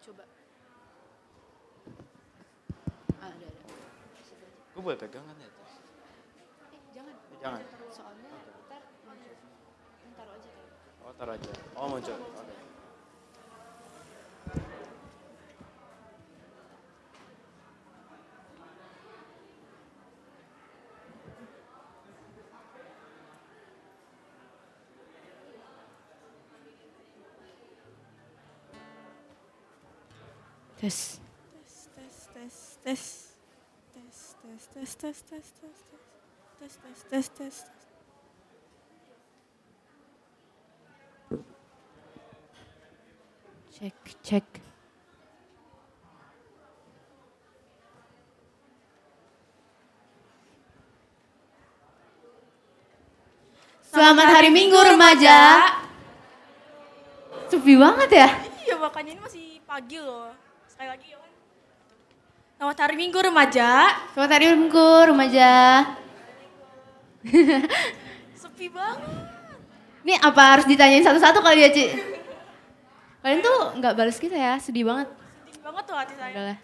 Coba. Ada. Gue boleh pegangan ya? Jangan. Jangan. Soalnya ntar muncul. Taruh aja kayak. Oh taruh aja. Oh muncul. Oke. Tes. Tes. Cek. Selamat Hari Minggu remaja. Sepi banget ya? Iya makanya ini masih pagi loh. Sekali lagi ya kan. Selamat Hari Minggu remaja. Selamat Hari Minggu remaja. Sepi banget. Ini apa harus ditanyain satu-satu kali ya, Ci? Kalian tuh nggak balas kita ya, sedih banget. Sedih banget tuh hati saya. Udahlah.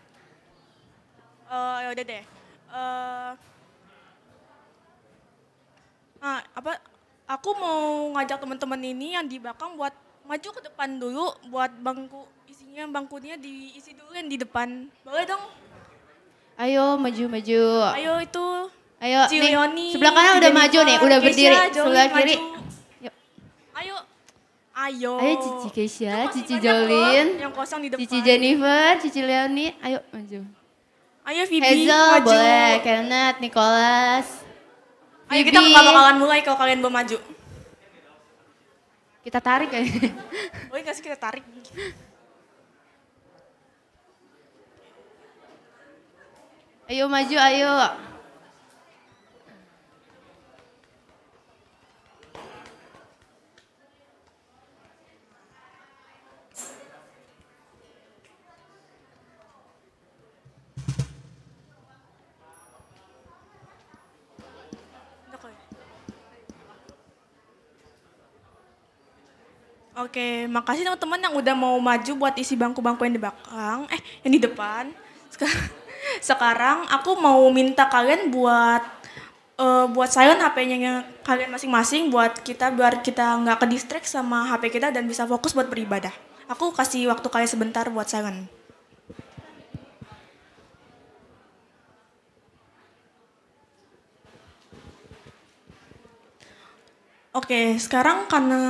Ya udah deh. Aku mau ngajak teman-teman ini yang di belakang buat maju ke depan dulu, buat bangkunya diisi dulu yang di depan. Boleh dong? Ayo maju. Ayo itu. Ayo Ci nih, Leoni, sebelah kanan udah Jennifer, maju nih, udah Keisha, berdiri. Jolin, Sebelah kiri. maju. Yuk. Ayo. Ayo Cici Keisha, Itu masih Cici banyak Jolin, loh yang kosong di depan. Cici Jennifer, Cici Leoni. Ayo maju. Ayo Vivi, Hazel maju. boleh, Kenneth, Nicholas. Ayo kita Vivi. nggak bakalan mulai kalau kalian belum maju. Kita tarik aja. Boleh nggak sih kita tarik? Ayo maju, ayo. Oke, makasih teman-teman yang udah mau maju buat isi bangku-bangku yang di belakang, yang di depan. Sekarang aku mau minta kalian buat silent HP-nya kalian masing-masing biar kita nggak ke distract sama HP kita dan bisa fokus buat beribadah. Aku kasih waktu kalian sebentar buat silent. Oke, sekarang karena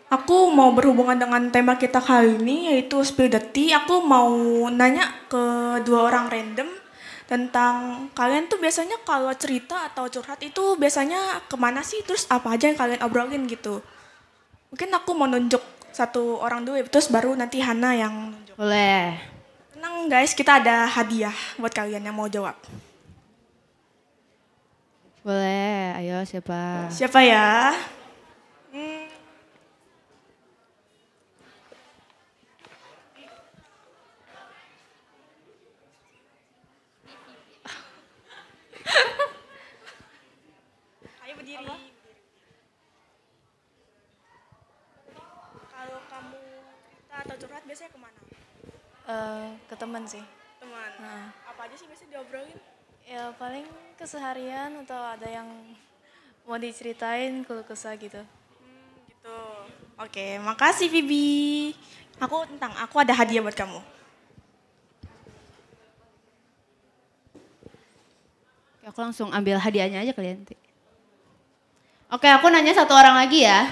aku mau berhubungan dengan tema kita kali ini yaitu Spill the Tea, aku mau nanya ke dua orang random tentang kalian tuh biasanya kalau cerita atau curhat itu biasanya kemana sih, terus apa aja yang kalian obrolin gitu. Mungkin aku mau nunjuk satu orang dulu terus baru nanti Hana yang nunjuk. Boleh. Tenang guys, kita ada hadiah buat kalian yang mau jawab. Boleh, ayo siapa? Siapa ya? Ayo berdiri. Kalau kamu cerita atau curhat biasanya kemana? Ke teman sih. Teman. Nah, Apa aja sih biasanya diobrolin? ya paling keseharian atau ada yang mau diceritain keluh kesah gitu. Gitu. Oke, makasih Vivi. Aku ada hadiah buat kamu. Oke, aku langsung ambil hadiahnya aja kalian. Oke, aku nanya satu orang lagi ya.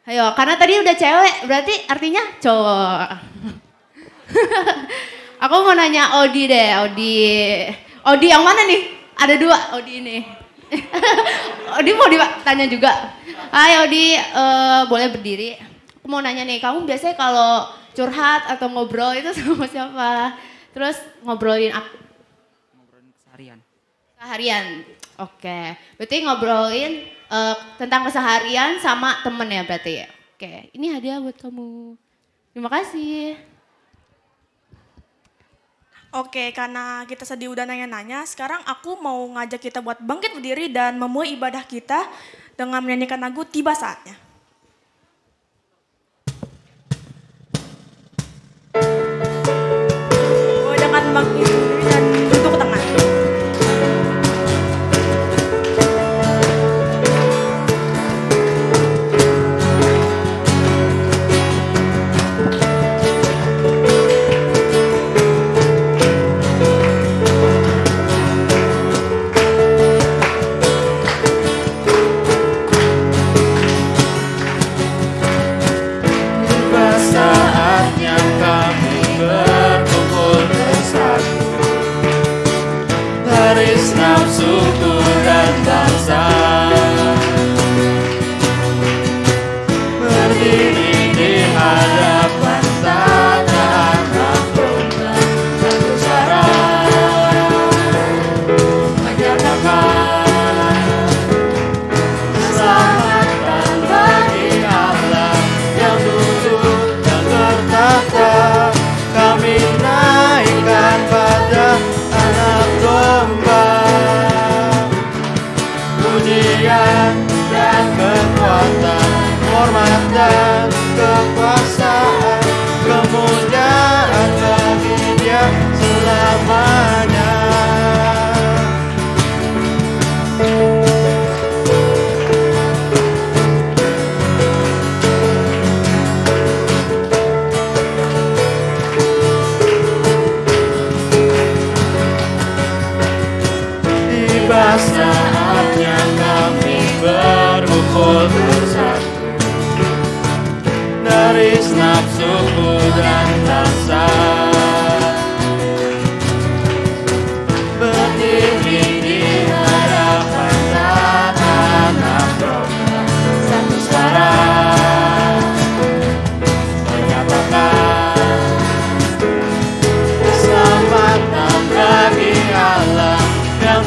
Ayo, karena tadi udah cewek, berarti artinya cowok. Aku mau nanya Odi deh, Odi yang mana nih? Ada dua Odi ini. Odi mau ditanya juga. Hai Odi, boleh berdiri? Aku mau nanya nih, kamu biasanya kalau curhat atau ngobrol itu sama siapa? Terus ngobrolin apa? Ngobrolin keseharian. Keseharian, oke. Berarti ngobrolin tentang keseharian sama temen ya berarti ya? Oke, ini hadiah buat kamu. Terima kasih. Oke, karena kita tadi udah nanya-nanya, sekarang aku mau ngajak kita buat bangkit berdiri dan memulai ibadah kita dengan menyanyikan lagu Tiba Saatnya.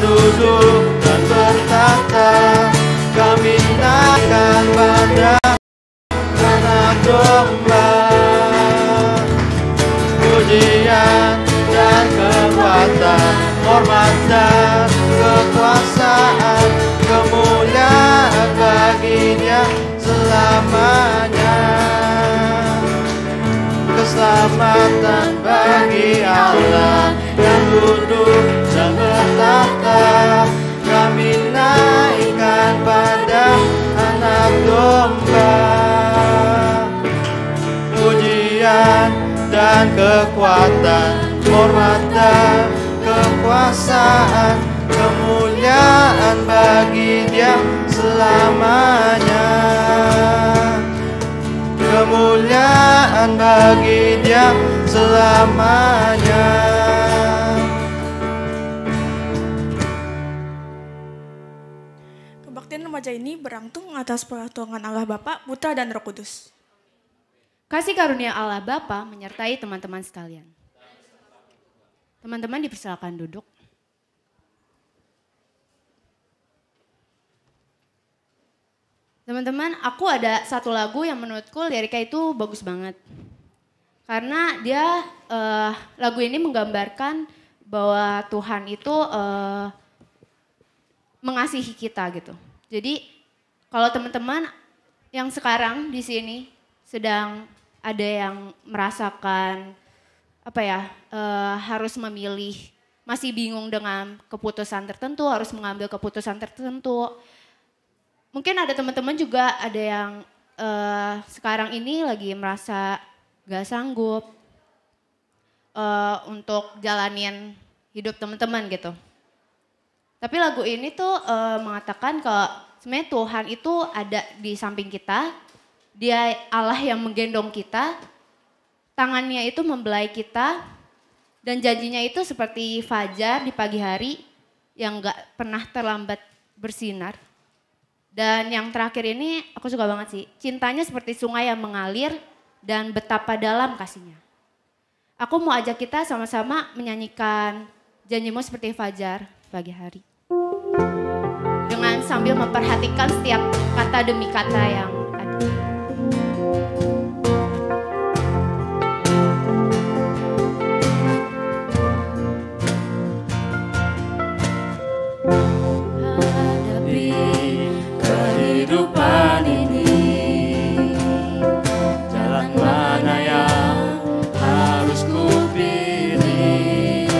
duduk dan bertata. Kami naikkan pada anak domba. Pujian dan kekuatan, hormat dan kekuasaan, kemuliaan bagi Dia selamanya. Keselamatan bagi Allah yang duduk dan bertata. Kami naikkan pada anak domba. Pujian dan kekuatan, hormat dan kekuasaan, kemuliaan bagi Dia selamanya. Kemuliaan bagi Dia selamanya. Kebaktian remaja ini berlangsung atas pertolongan Allah Bapa, Putra dan Roh Kudus. Kasih karunia Allah Bapa menyertai teman-teman sekalian. Teman-teman dipersilakan duduk. Teman-teman, aku ada satu lagu yang menurutku liriknya itu bagus banget. Karena dia lagu ini menggambarkan bahwa Tuhan itu mengasihi kita gitu. Jadi kalau teman-teman yang sekarang di sini sedang ada yang merasakan harus memilih, masih bingung dengan keputusan tertentu, harus mengambil keputusan tertentu. Mungkin ada teman-teman juga ada yang sekarang ini lagi merasa gak sanggup untuk jalanin hidup teman-teman gitu. Tapi lagu ini tuh mengatakan kalau sebenarnya Tuhan itu ada di samping kita. Dia Allah yang menggendong kita, tangannya itu membelai kita, dan janjinya itu seperti fajar di pagi hari yang gak pernah terlambat bersinar. Dan yang terakhir ini aku suka banget sih, cintanya seperti sungai yang mengalir dan betapa dalam kasihnya. Aku mau ajak kita sama-sama menyanyikan janjimu seperti fajar pagi hari. Dengan sambil memperhatikan setiap kata demi kata yang ada. Kehidupan ini, jalan mana yang harus ku pilih?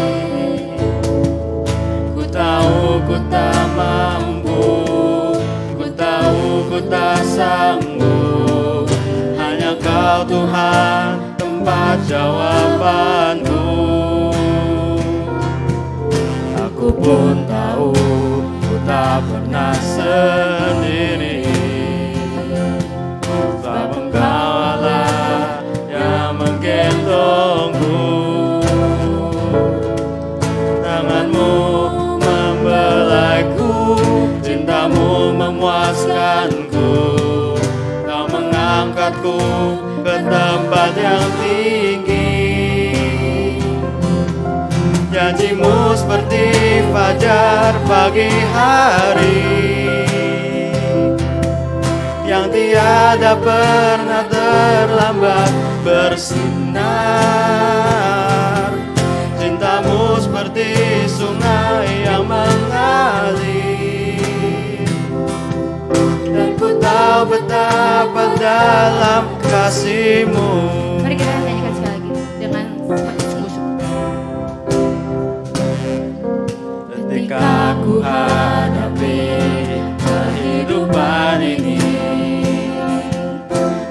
Ku tahu ku tak mampu, ku tahu ku tak sanggup. Hanya Kau Tuhan tempat jawabanku. Aku pun tahu ku tak pernah sendiri, sebab Engkau Allah yang menggendongku. Tanganmu membelaiku, cintamu memuaskanku. Kau mengangkatku ke tempat yang tinggi. Janjimu seperti fajar pagi hari, yang tiada pernah terlambat bersinar. Cintamu seperti sungai yang mengalir, dan ku tahu betapa dalam kasih-Mu. Mari kita nyanyikan sekali lagi dengan sungguh-sungguh. Ketika ku hadapi kehidupan ini,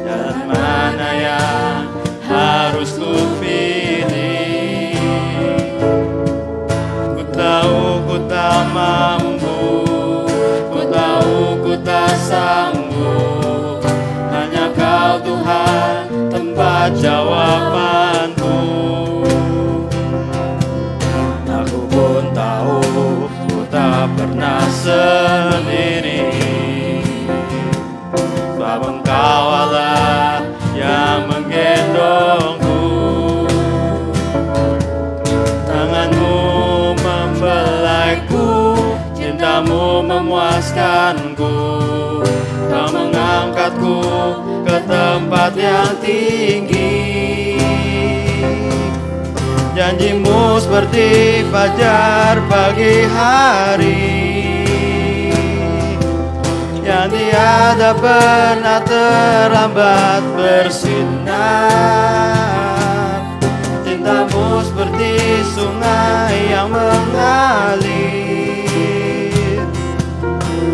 jalan mana yang harus ku pilih? Ku tahu ku tak mampu, ku tahu ku tak sanggup. Hanya Kau Tuhan tempat jawabanku. Aku pun tahu ku tak pernah sendiri, sebab Engkau Allah yang menggendongku. Tanganmu membelaiku, cintamu memuaskanku, kau mengangkatku ke tempat yang tinggi. Janjimu seperti fajar pagi hari, yang tiada pernah terlambat bersinar. Cintamu seperti sungai yang mengalir,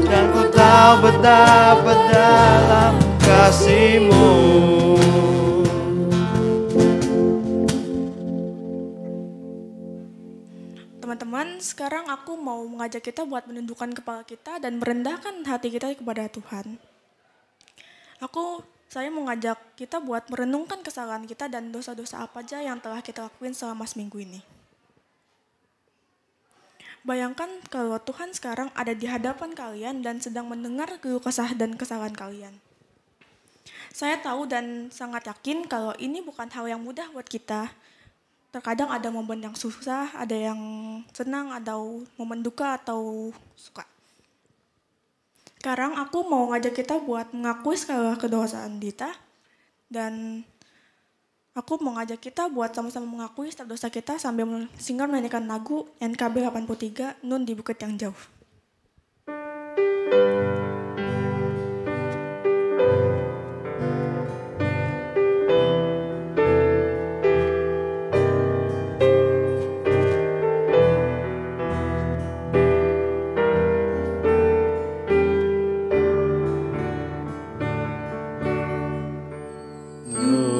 dan ku tahu betapa dalam kasih-Mu. Teman-teman, sekarang aku mau mengajak kita buat menundukkan kepala kita dan merendahkan hati kita kepada Tuhan. Saya mau ngajak kita buat merenungkan kesalahan kita dan dosa-dosa apa aja yang telah kita lakuin selama seminggu ini. Bayangkan kalau Tuhan sekarang ada di hadapan kalian dan sedang mendengar keluh kesah dan kesalahan kalian. Saya tahu dan sangat yakin kalau ini bukan hal yang mudah buat kita. Terkadang ada momen yang susah, ada yang senang, ada momen duka atau suka. Sekarang aku mau ngajak kita buat mengakui segala kedosaan kita. Dan aku mau ngajak kita buat sama-sama mengakui setiap dosa kita sambil singgah menyanyikan lagu NKB 83, Nun di Bukit yang Jauh.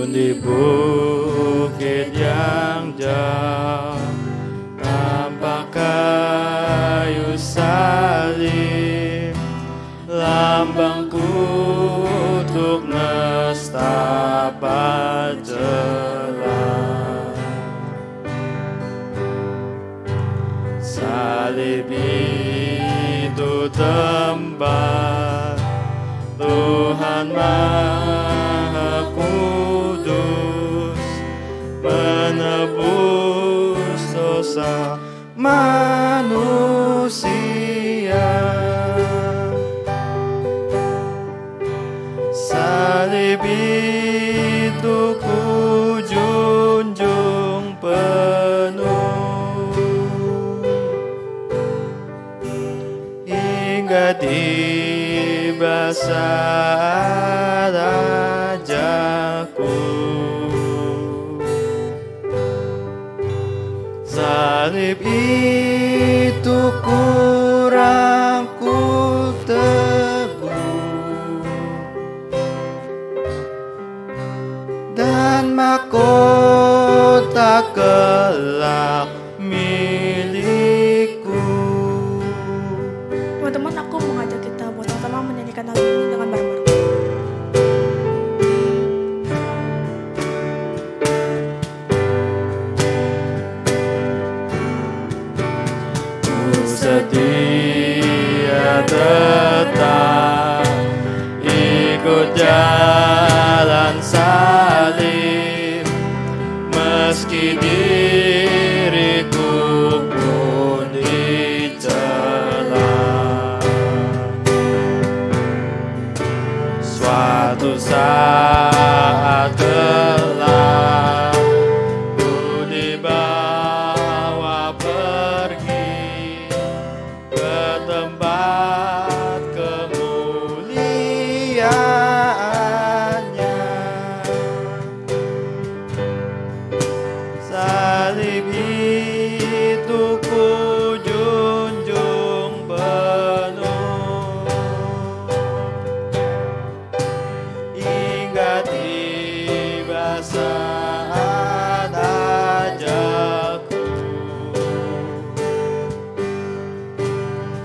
Di bukit yang jauh, tampak kayu salib, lambang kutuk nestapa jelas. Salib itu tempat Tuhan Maha Kudus menebus dosa manusia. Salib itu ku junjung penuh hingga tiba saat ajalku. Salib itu ku rangkul teguh dan mahkota kelak milikku. Teman-teman, aku mengajak kita buat sama-sama menyanyikan lagu ini dengan bareng-bareng. Setia tetap ikut jalan salib, meski diriku pun dicela. Suatu saat kelak ku dibawa pergi ke tempat kemuliaannya. Salib itu ku junjung penuh hingga tiba saat ajalku.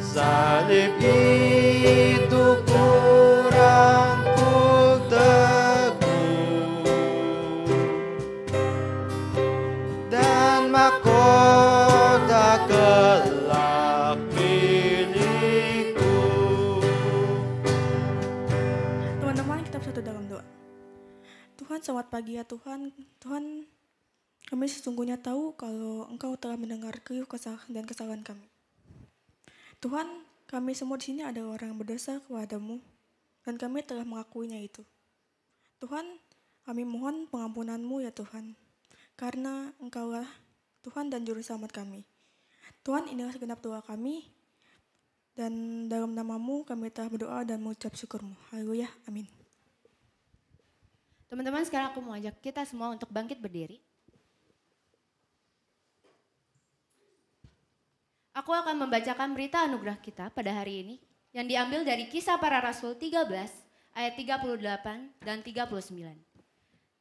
Salib itu ku rangkul teguh dan mahkota kelak milikku. Teman-teman, kita bersatu dalam doa. Tuhan, selamat pagi ya Tuhan. Tuhan, kami sesungguhnya tahu kalau Engkau telah mendengar keluh kesah dan kesalahan kami. Tuhan, kami semua di sini ada orang yang berdosa kepadamu, dan kami telah mengakuinya itu. Tuhan, kami mohon pengampunanmu ya Tuhan, karena Engkaulah Tuhan dan Juru Selamat kami. Tuhan, inilah segenap doa kami, dan dalam namamu kami telah berdoa dan mengucap syukurmu. Haleluya, amin. Teman-teman, sekarang aku mau ajak kita semua untuk bangkit berdiri. Aku akan membacakan berita anugerah kita pada hari ini yang diambil dari Kisah Para Rasul 13 ayat 38 dan 39.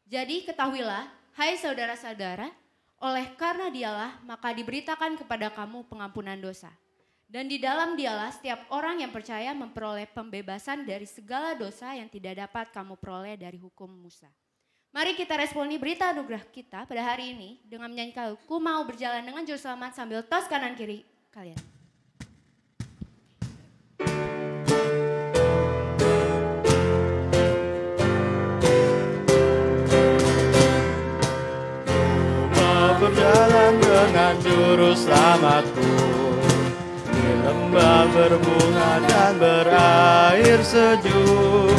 Jadi ketahuilah, hai saudara-saudara, oleh karena dialah maka diberitakan kepada kamu pengampunan dosa. Dan di dalam dialah setiap orang yang percaya memperoleh pembebasan dari segala dosa yang tidak dapat kamu peroleh dari hukum Musa. Mari kita responi berita anugerah kita pada hari ini dengan menyanyikan Ku Mau Berjalan dengan Juru Selamat sambil tos kanan kiri kalian. Mau berjalan dengan Juru Selamatku di lembah berbunga dan berair sejuk.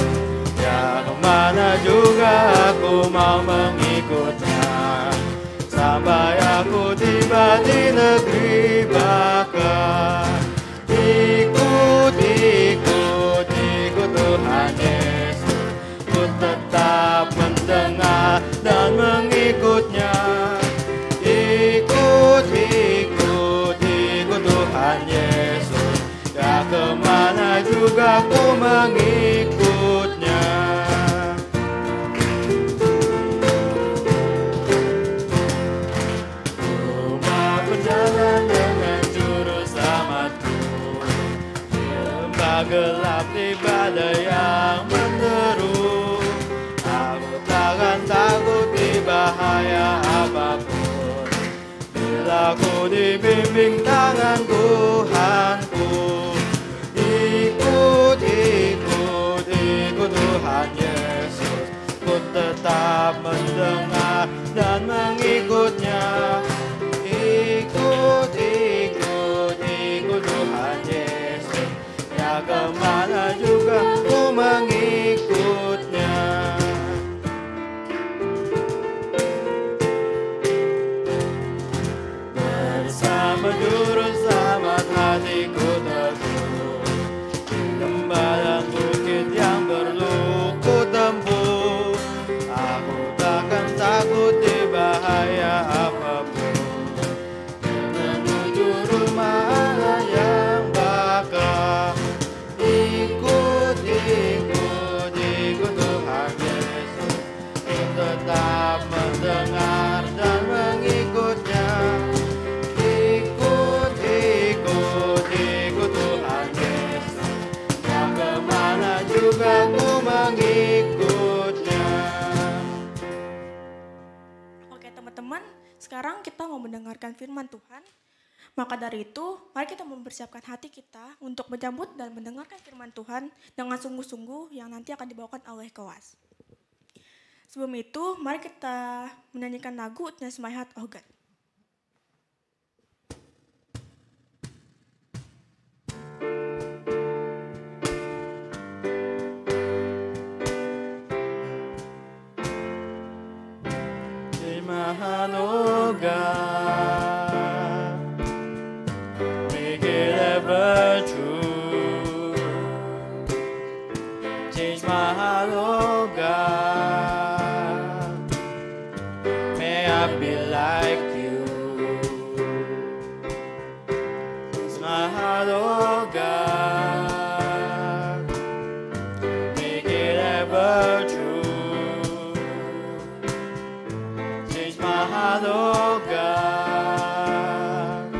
Ya kemana juga aku mau mengikutnya, sampai aku tiba di negeri baka. Ikut, ikut, ikut Tuhan Yesus, ku tetap mendengar dan mengikutnya. Ikut, ikut, ikut Tuhan Yesus, ya kemana juga ku mengikutnya. Gelap di badai yang menderu, aku takkan takut di bahaya apapun, bila ku dibimbing tangan Tuhanku. Ikut, ikut, ikut Tuhan Yesus, ku tetap mendengar dan mengikutnya. Ikut, ikut, ikut Tuhan Yesus, ya kemana juga ku mengikutnya. Bersama Juru Selamat hatiku teguh, di lembah dan bukit yang perlu ku tempuh. Aku takkan takut di bahaya apapun, menuju rumah Allah yang bakal. Ikut, ikut, ikut Tuhan Yesus, ku tetap mendengar dan mengikutnya. Ikut, ikut, ikut Tuhan Yesus, ya kemana juga ku mengikutnya. Oke teman-teman, sekarang kita mau mendengarkan firman Tuhan. Maka dari itu, mari kita mempersiapkan hati kita untuk menyambut dan mendengarkan firman Tuhan dengan sungguh-sungguh yang nanti akan dibawakan oleh Koas. Sebelum itu, mari kita menyanyikan lagu It's My Heart, Oh God. Change my heart, oh God, make it ever true. Change my heart, oh God, may I be like you. Change my heart, oh God, make it ever true. Change my heart, oh God,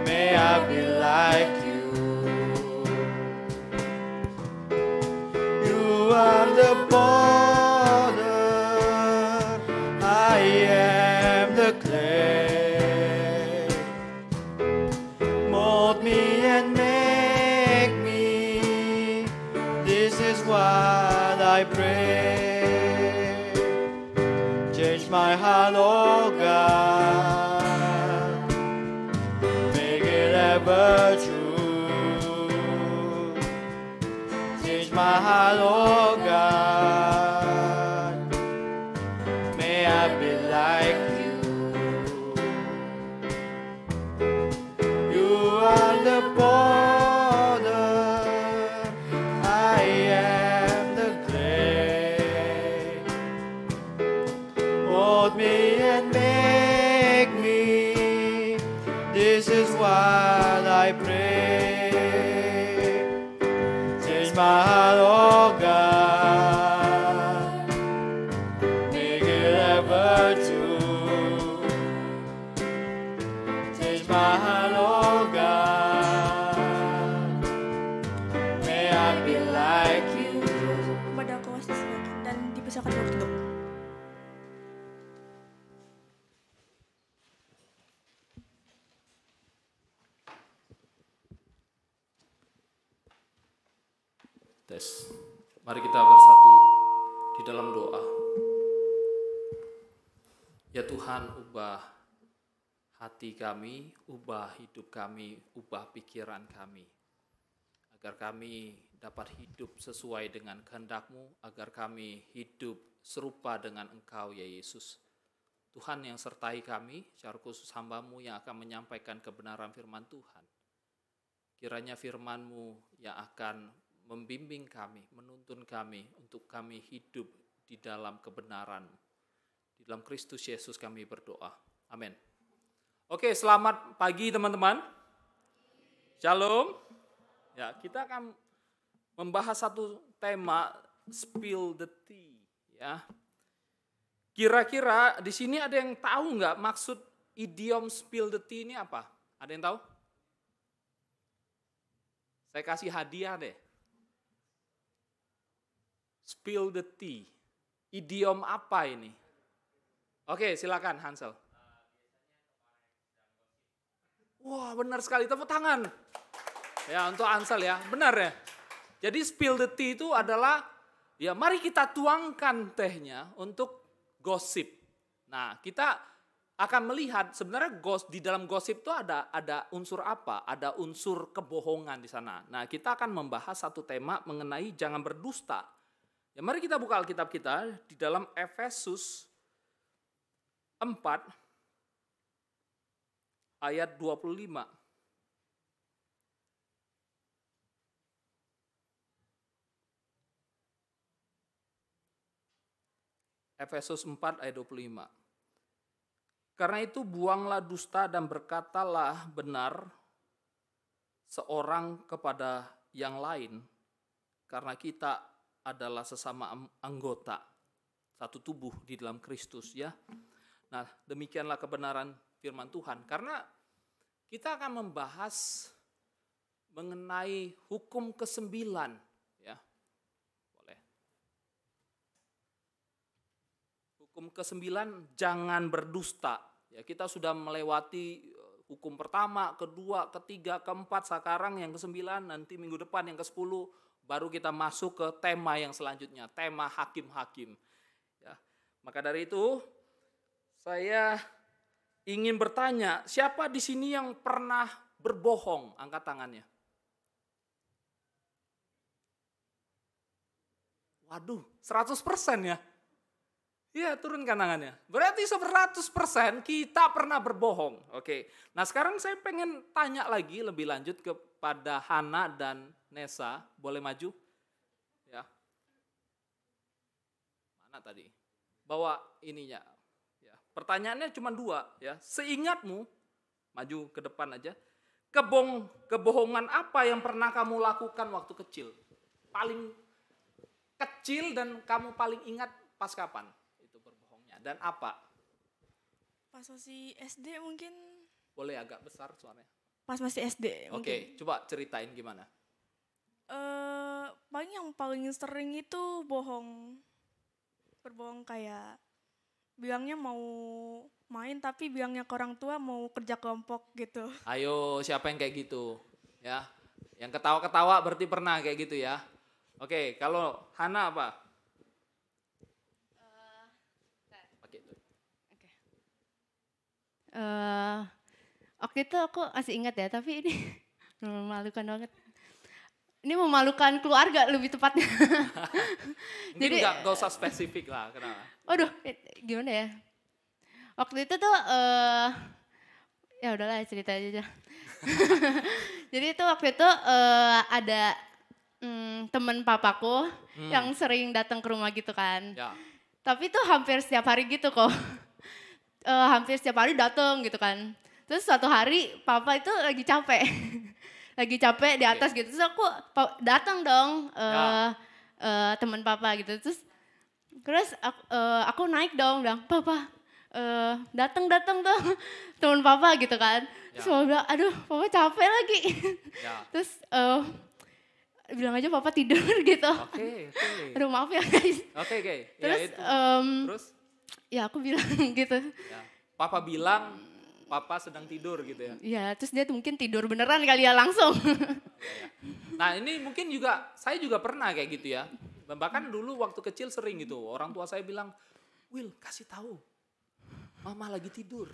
may I be like you. You are the potter, I am the clay. Mold me and make me, this is what I pray. Change my heart, oh God, make it ever true. what I pray. Change my heart, oh God. Make it ever true. Change my heart, oh God. May I be like you. Kepada kewas disilakan dan dipersilakan untuk duduk. Tes. Mari kita bersatu di dalam doa. Ya Tuhan, ubah hati kami, ubah hidup kami, ubah pikiran kami. Agar kami dapat hidup sesuai dengan kehendak-Mu, agar kami hidup serupa dengan Engkau ya Yesus. Tuhan yang sertai kami, secara khusus hamba-Mu yang akan menyampaikan kebenaran firman Tuhan. Kiranya firman-Mu yang akan membimbing kami, menuntun kami untuk kami hidup di dalam kebenaran. Di dalam Kristus Yesus kami berdoa. Amin. Oke, selamat pagi teman-teman. Shalom. Ya, kita akan membahas satu tema, spill the tea. Ya. Kira-kira di sini ada yang tahu nggak maksud idiom spill the tea ini apa? Ada yang tahu? Saya kasih hadiah deh. Spill the tea. Idiom apa ini? Oke, silakan Hansel. Wah, benar sekali. Tepuk tangan. Ya, untuk Hansel ya. Benar ya. Jadi spill the tea itu adalah, ya mari kita tuangkan tehnya untuk gosip. Nah, kita akan melihat sebenarnya di dalam gosip itu ada unsur apa? Ada unsur kebohongan di sana. Nah, kita akan membahas satu tema mengenai jangan berdusta. Ya, mari kita buka Alkitab kita di dalam Efesus 4 ayat 25. Efesus 4 ayat 25. Karena itu buanglah dusta dan berkatalah benar seorang kepada yang lain, karena kita adalah sesama anggota satu tubuh di dalam Kristus ya. Nah, demikianlah kebenaran firman Tuhan. Karena kita akan membahas mengenai hukum ke-9 ya. Boleh. Hukum ke-9, jangan berdusta. Ya, kita sudah melewati hukum pertama, kedua, ketiga, keempat, sekarang yang ke-9, nanti minggu depan yang ke-10, baru kita masuk ke tema yang selanjutnya, tema hakim-hakim. Ya, maka dari itu saya ingin bertanya, siapa di sini yang pernah berbohong? Angkat tangannya. Waduh, 100% ya? Iya, turunkan tangannya. Berarti 100% kita pernah berbohong. Oke. Nah, sekarang saya pengen tanya lagi lebih lanjut kepada Hana dan Nesa. Boleh maju? Ya. Mana tadi? Bawa ininya. Ya. Pertanyaannya cuma 2 ya. Seingatmu, maju ke depan aja. Kebohongan apa yang pernah kamu lakukan waktu kecil? Paling kecil dan kamu paling ingat pas kapan? Dan apa? Pas masih SD mungkin. Boleh agak besar suaranya. Pas masih SD mungkin. Oke, coba ceritain gimana. Paling yang paling sering itu bohong. Berbohong kayak bilangnya mau main tapi bilangnya ke orang tua mau kerja kelompok gitu. Ayo, siapa yang kayak gitu? Ya. Yang ketawa-ketawa berarti pernah kayak gitu ya. Oke, kalau Hana apa? Waktu itu aku masih ingat ya, tapi ini memalukan banget. Ini memalukan keluarga lebih tepatnya. Jadi nggak usah spesifik lah, kenapa? Waduh, gimana ya? Waktu itu tuh, ya udahlah cerita aja. Jadi itu waktu itu ada temen papaku yang sering datang ke rumah gitu kan. Ya. Tapi tuh hampir setiap hari gitu kok. Hampir setiap hari datang gitu kan. Terus suatu hari papa itu lagi capek. Lagi capek di atas gitu. Terus aku datang dong teman papa gitu. Terus aku naik dong bilang, "Papa, datang tuh teman papa," gitu kan. Terus papa bilang, "Aduh, papa capek lagi." Terus bilang aja papa tidur gitu. Oke. Aduh, maaf ya guys. Oke. Terus Terus? ya aku bilang gitu. Ya. Papa bilang, papa sedang tidur gitu ya. Ya, terus dia mungkin tidur beneran kali ya langsung. Nah ini mungkin juga, saya juga pernah kayak gitu ya. Bahkan dulu waktu kecil sering gitu, orang tua saya bilang, "Will, kasih tahu, mama lagi tidur."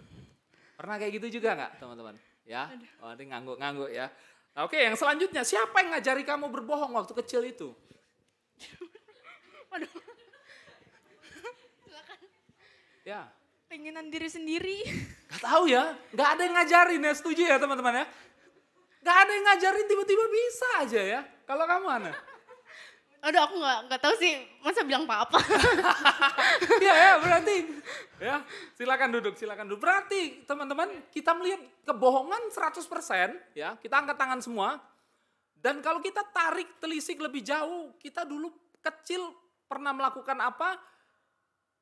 Pernah kayak gitu juga nggak teman-teman? Ya, oh, ini ngangguk-ngangguk ya. Nah, oke, yang selanjutnya, siapa yang ngajari kamu berbohong waktu kecil itu? Waduh. Ya. Pengenan diri sendiri. Gak tahu ya, gak ada yang ngajarin ya, setuju ya teman-teman ya. Gak ada yang ngajarin tiba-tiba bisa aja ya. Kalau kamu Ana? Aduh, aku nggak tahu sih, masa bilang apa. Ya berarti. Ya, silakan duduk. Berarti teman-teman, kita melihat kebohongan 100% ya, kita angkat tangan semua. Dan kalau kita tarik telisik lebih jauh, kita dulu kecil pernah melakukan apa,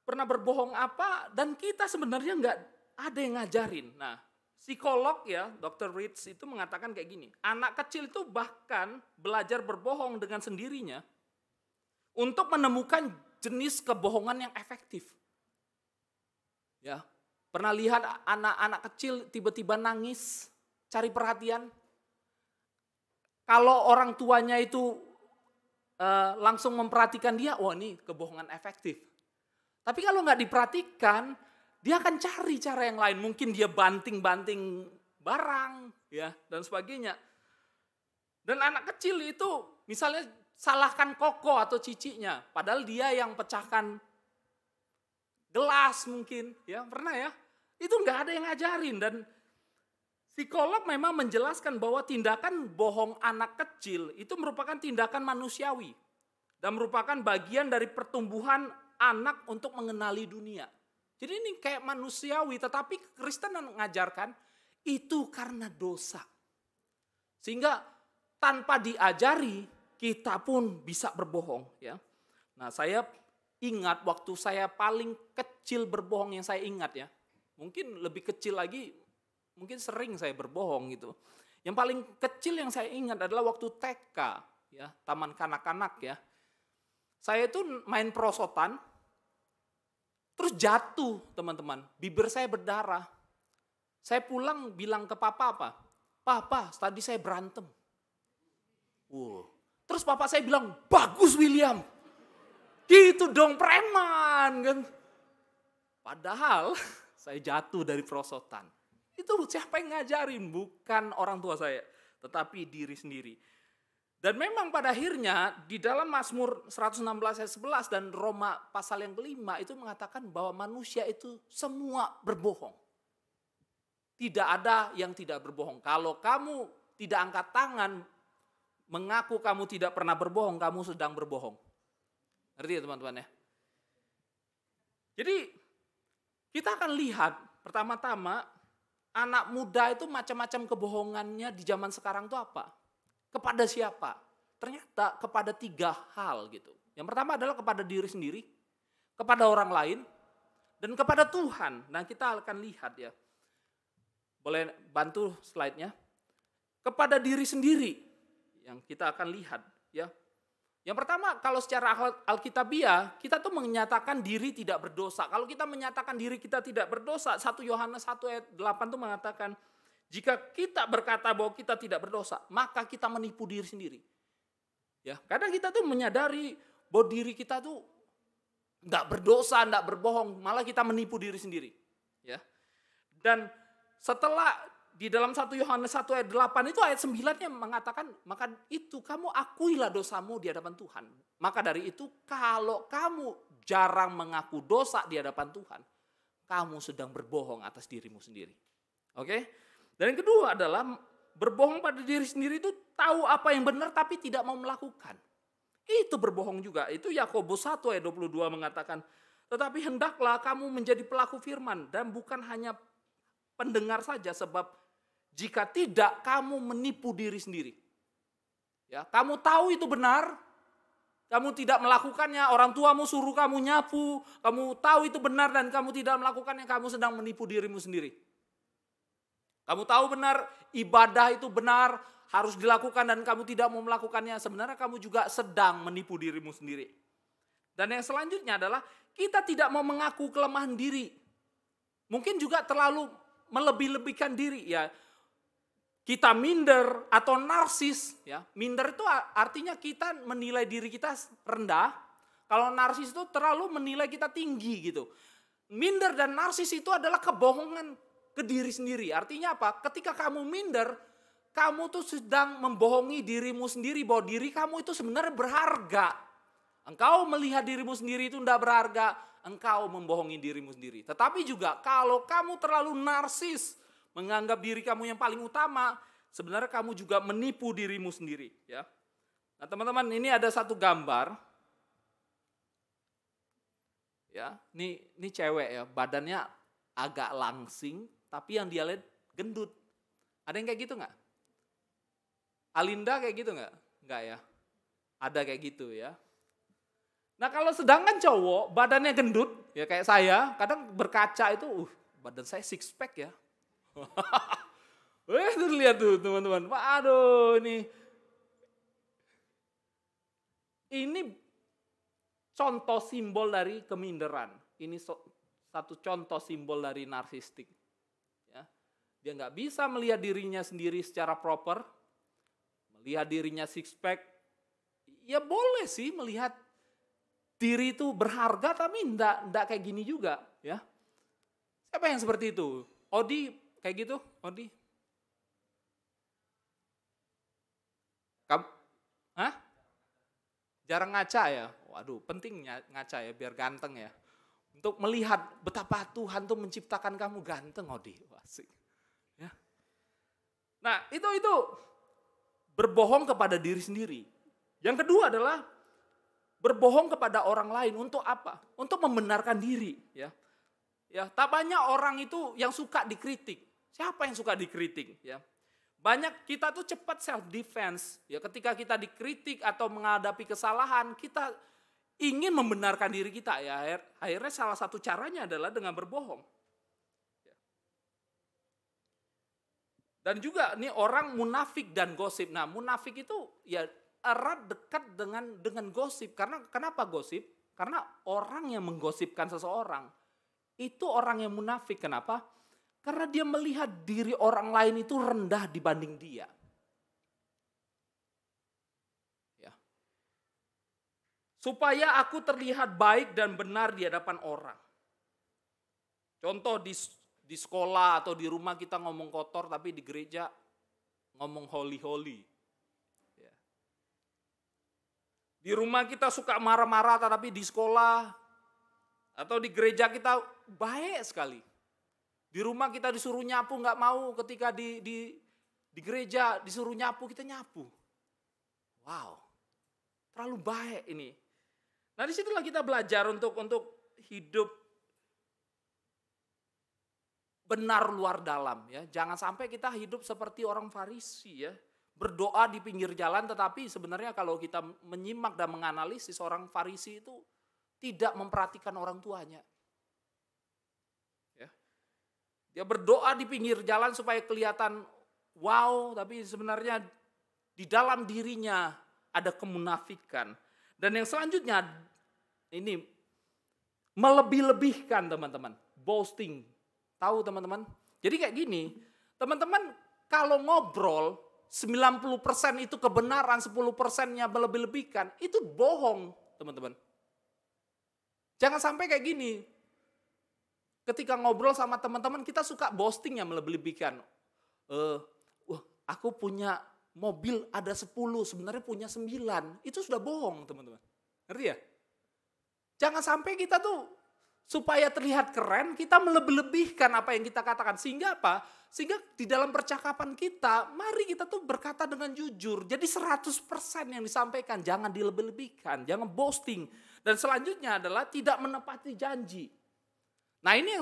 pernah berbohong apa, dan kita sebenarnya nggak ada yang ngajarin. Nah, psikolog ya, Dr. Ritz itu mengatakan kayak gini, anak kecil itu bahkan belajar berbohong dengan sendirinya untuk menemukan jenis kebohongan yang efektif. Ya, pernah lihat anak-anak kecil tiba-tiba nangis, cari perhatian? Kalau orang tuanya itu langsung memperhatikan dia, wah ini kebohongan efektif. Tapi kalau nggak diperhatikan, dia akan cari cara yang lain. Mungkin dia banting-banting barang, ya dan sebagainya. Dan anak kecil itu misalnya salahkan koko atau cicinya, padahal dia yang pecahkan gelas mungkin, ya pernah ya. Itu nggak ada yang ngajarin. Dan psikolog memang menjelaskan bahwa tindakan bohong anak kecil itu merupakan tindakan manusiawi dan merupakan bagian dari pertumbuhan anak untuk mengenali dunia. Jadi ini kayak manusiawi, tetapi Kristen mengajarkan itu karena dosa. Sehingga tanpa diajari, kita pun bisa berbohong. Ya. Nah, saya ingat waktu saya paling kecil berbohong yang saya ingat ya. Mungkin lebih kecil lagi, mungkin sering saya berbohong gitu. Yang paling kecil yang saya ingat adalah waktu TK, ya, taman kanak-kanak ya. Saya itu main perosotan, terus jatuh teman-teman, bibir saya berdarah. Saya pulang bilang ke papa apa? Papa, tadi saya berantem. Terus papa saya bilang, bagus William. Gitu dong preman kan. Padahal saya jatuh dari perosotan. Itu siapa yang ngajarin? Bukan orang tua saya, tetapi diri sendiri. Dan memang pada akhirnya di dalam Mazmur 116 ayat 11 dan Roma pasal yang kelima itu mengatakan bahwa manusia itu semua berbohong. Tidak ada yang tidak berbohong. Kalau kamu tidak angkat tangan mengaku kamu tidak pernah berbohong, kamu sedang berbohong. Ngerti ya teman-teman ya? Jadi kita akan lihat pertama-tama anak muda itu macam-macam kebohongannya di zaman sekarang itu apa? Kepada siapa? Ternyata kepada 3 hal gitu. Yang pertama adalah kepada diri sendiri, kepada orang lain, dan kepada Tuhan. Nah kita akan lihat ya. Boleh bantu slide-nya? Kepada diri sendiri yang kita akan lihat ya. Yang pertama kalau secara Alkitabiah kita tuh menyatakan diri tidak berdosa. Kalau kita menyatakan diri kita tidak berdosa, 1 Yohanes 1 ayat 8 tuh mengatakan jika kita berkata bahwa kita tidak berdosa, maka kita menipu diri sendiri. Ya, kadang kita tuh menyadari bahwa diri kita tuh enggak berdosa, enggak berbohong, malah kita menipu diri sendiri. Ya. Dan setelah di dalam 1 Yohanes 1 ayat 8 itu ayat 9-nya mengatakan, maka itu kamu akuilah dosamu di hadapan Tuhan. Maka dari itu kalau kamu jarang mengaku dosa di hadapan Tuhan, kamu sedang berbohong atas dirimu sendiri. Oke? Dan yang kedua adalah berbohong pada diri sendiri itu tahu apa yang benar tapi tidak mau melakukan. Itu berbohong juga. Itu Yakobus 1 ayat 22 mengatakan, tetapi hendaklah kamu menjadi pelaku firman dan bukan hanya pendengar saja, sebab jika tidak kamu menipu diri sendiri. Ya, kamu tahu itu benar, kamu tidak melakukannya, orang tuamu suruh kamu nyapu, kamu tahu itu benar dan kamu tidak melakukannya, kamu sedang menipu dirimu sendiri. Kamu tahu benar ibadah itu benar, harus dilakukan dan kamu tidak mau melakukannya, sebenarnya kamu juga sedang menipu dirimu sendiri. Dan yang selanjutnya adalah kita tidak mau mengaku kelemahan diri. Mungkin juga terlalu melebih-lebihkan diri ya. Kita minder atau narsis ya. Minder itu artinya kita menilai diri kita rendah. Kalau narsis itu terlalu menilai kita tinggi gitu. Minder dan narsis itu adalah kebohongan ke diri sendiri. Artinya apa? Ketika kamu minder, kamu tuh sedang membohongi dirimu sendiri bahwa diri kamu itu sebenarnya berharga. Engkau melihat dirimu sendiri itu tidak berharga, engkau membohongi dirimu sendiri. Tetapi juga kalau kamu terlalu narsis, menganggap diri kamu yang paling utama, sebenarnya kamu juga menipu dirimu sendiri. Ya. Nah teman-teman, ini ada satu gambar. Ya, ini cewek ya, badannya agak langsing, tapi yang dia lihat gendut. Ada yang kayak gitu nggak? Alinda kayak gitu nggak? Nggak ya. Ada kayak gitu ya. Nah kalau sedangkan cowok badannya gendut, ya kayak saya, kadang berkaca itu, badan saya six pack ya. Tuh lihat tuh teman-teman, aduh ini contoh simbol dari keminderan. Ini satu contoh simbol dari narsistik. Ya. Dia nggak bisa melihat dirinya sendiri secara proper, melihat dirinya six pack. Ya boleh sih melihat diri itu berharga, tapi enggak kayak gini juga, ya. Siapa yang seperti itu? Odi kayak gitu, Odi? Kamu? Hah? Jarang ngaca ya? Waduh, penting ngaca ya, biar ganteng ya. Untuk melihat betapa Tuhan tuh menciptakan kamu ganteng, Odi. Asik. Ya. Nah, itu berbohong kepada diri sendiri. Yang kedua adalah berbohong kepada orang lain. Untuk apa? Untuk membenarkan diri. Ya, tak banyak orang itu yang suka dikritik. Siapa yang suka dikritik? Ya, banyak kita tuh cepat self defense. Ya, ketika kita dikritik atau menghadapi kesalahan, kita ingin membenarkan diri kita. Ya, akhirnya salah satu caranya adalah dengan berbohong. Ya. Dan juga nih orang munafik dan gosip. Nah, munafik itu ya erat dekat dengan gosip. Karena kenapa gosip? Karena orang yang menggosipkan seseorang itu orang yang munafik. Kenapa? Karena dia melihat diri orang lain itu rendah dibanding dia. Ya. Supaya aku terlihat baik dan benar di hadapan orang. Contoh di sekolah atau di rumah kita ngomong kotor, tapi di gereja ngomong holy. Di rumah kita suka marah-marah, tapi di sekolah atau di gereja kita baik sekali. Di rumah kita disuruh nyapu nggak mau, ketika di gereja disuruh nyapu kita nyapu. Wow, terlalu baik ini. Nah disitulah kita belajar untuk hidup benar luar dalam ya. Jangan sampai kita hidup seperti orang Farisi ya. Berdoa di pinggir jalan, tetapi sebenarnya kalau kita menyimak dan menganalisis, orang Farisi itu tidak memperhatikan orang tuanya. Ya. Dia berdoa di pinggir jalan supaya kelihatan wow, tapi sebenarnya di dalam dirinya ada kemunafikan. Dan yang selanjutnya ini melebih-lebihkan teman-teman, boasting. Tahu teman-teman? Jadi kayak gini, teman-teman kalau ngobrol 90% itu kebenaran, 10%-nya melebih-lebihkan, itu bohong, teman-teman. Jangan sampai kayak gini. Ketika ngobrol sama teman-teman, kita suka boasting yang melebih-lebihkan. Aku punya mobil ada 10, sebenarnya punya 9. Itu sudah bohong, teman-teman. Ngerti ya? Jangan sampai kita tuh supaya terlihat keren, kita melebih-lebihkan apa yang kita katakan. Sehingga apa? Sehingga di dalam percakapan kita, mari kita tuh berkata dengan jujur. Jadi 100% yang disampaikan, jangan dilebih-lebihkan, jangan boasting. Dan selanjutnya adalah tidak menepati janji. Nah ini yang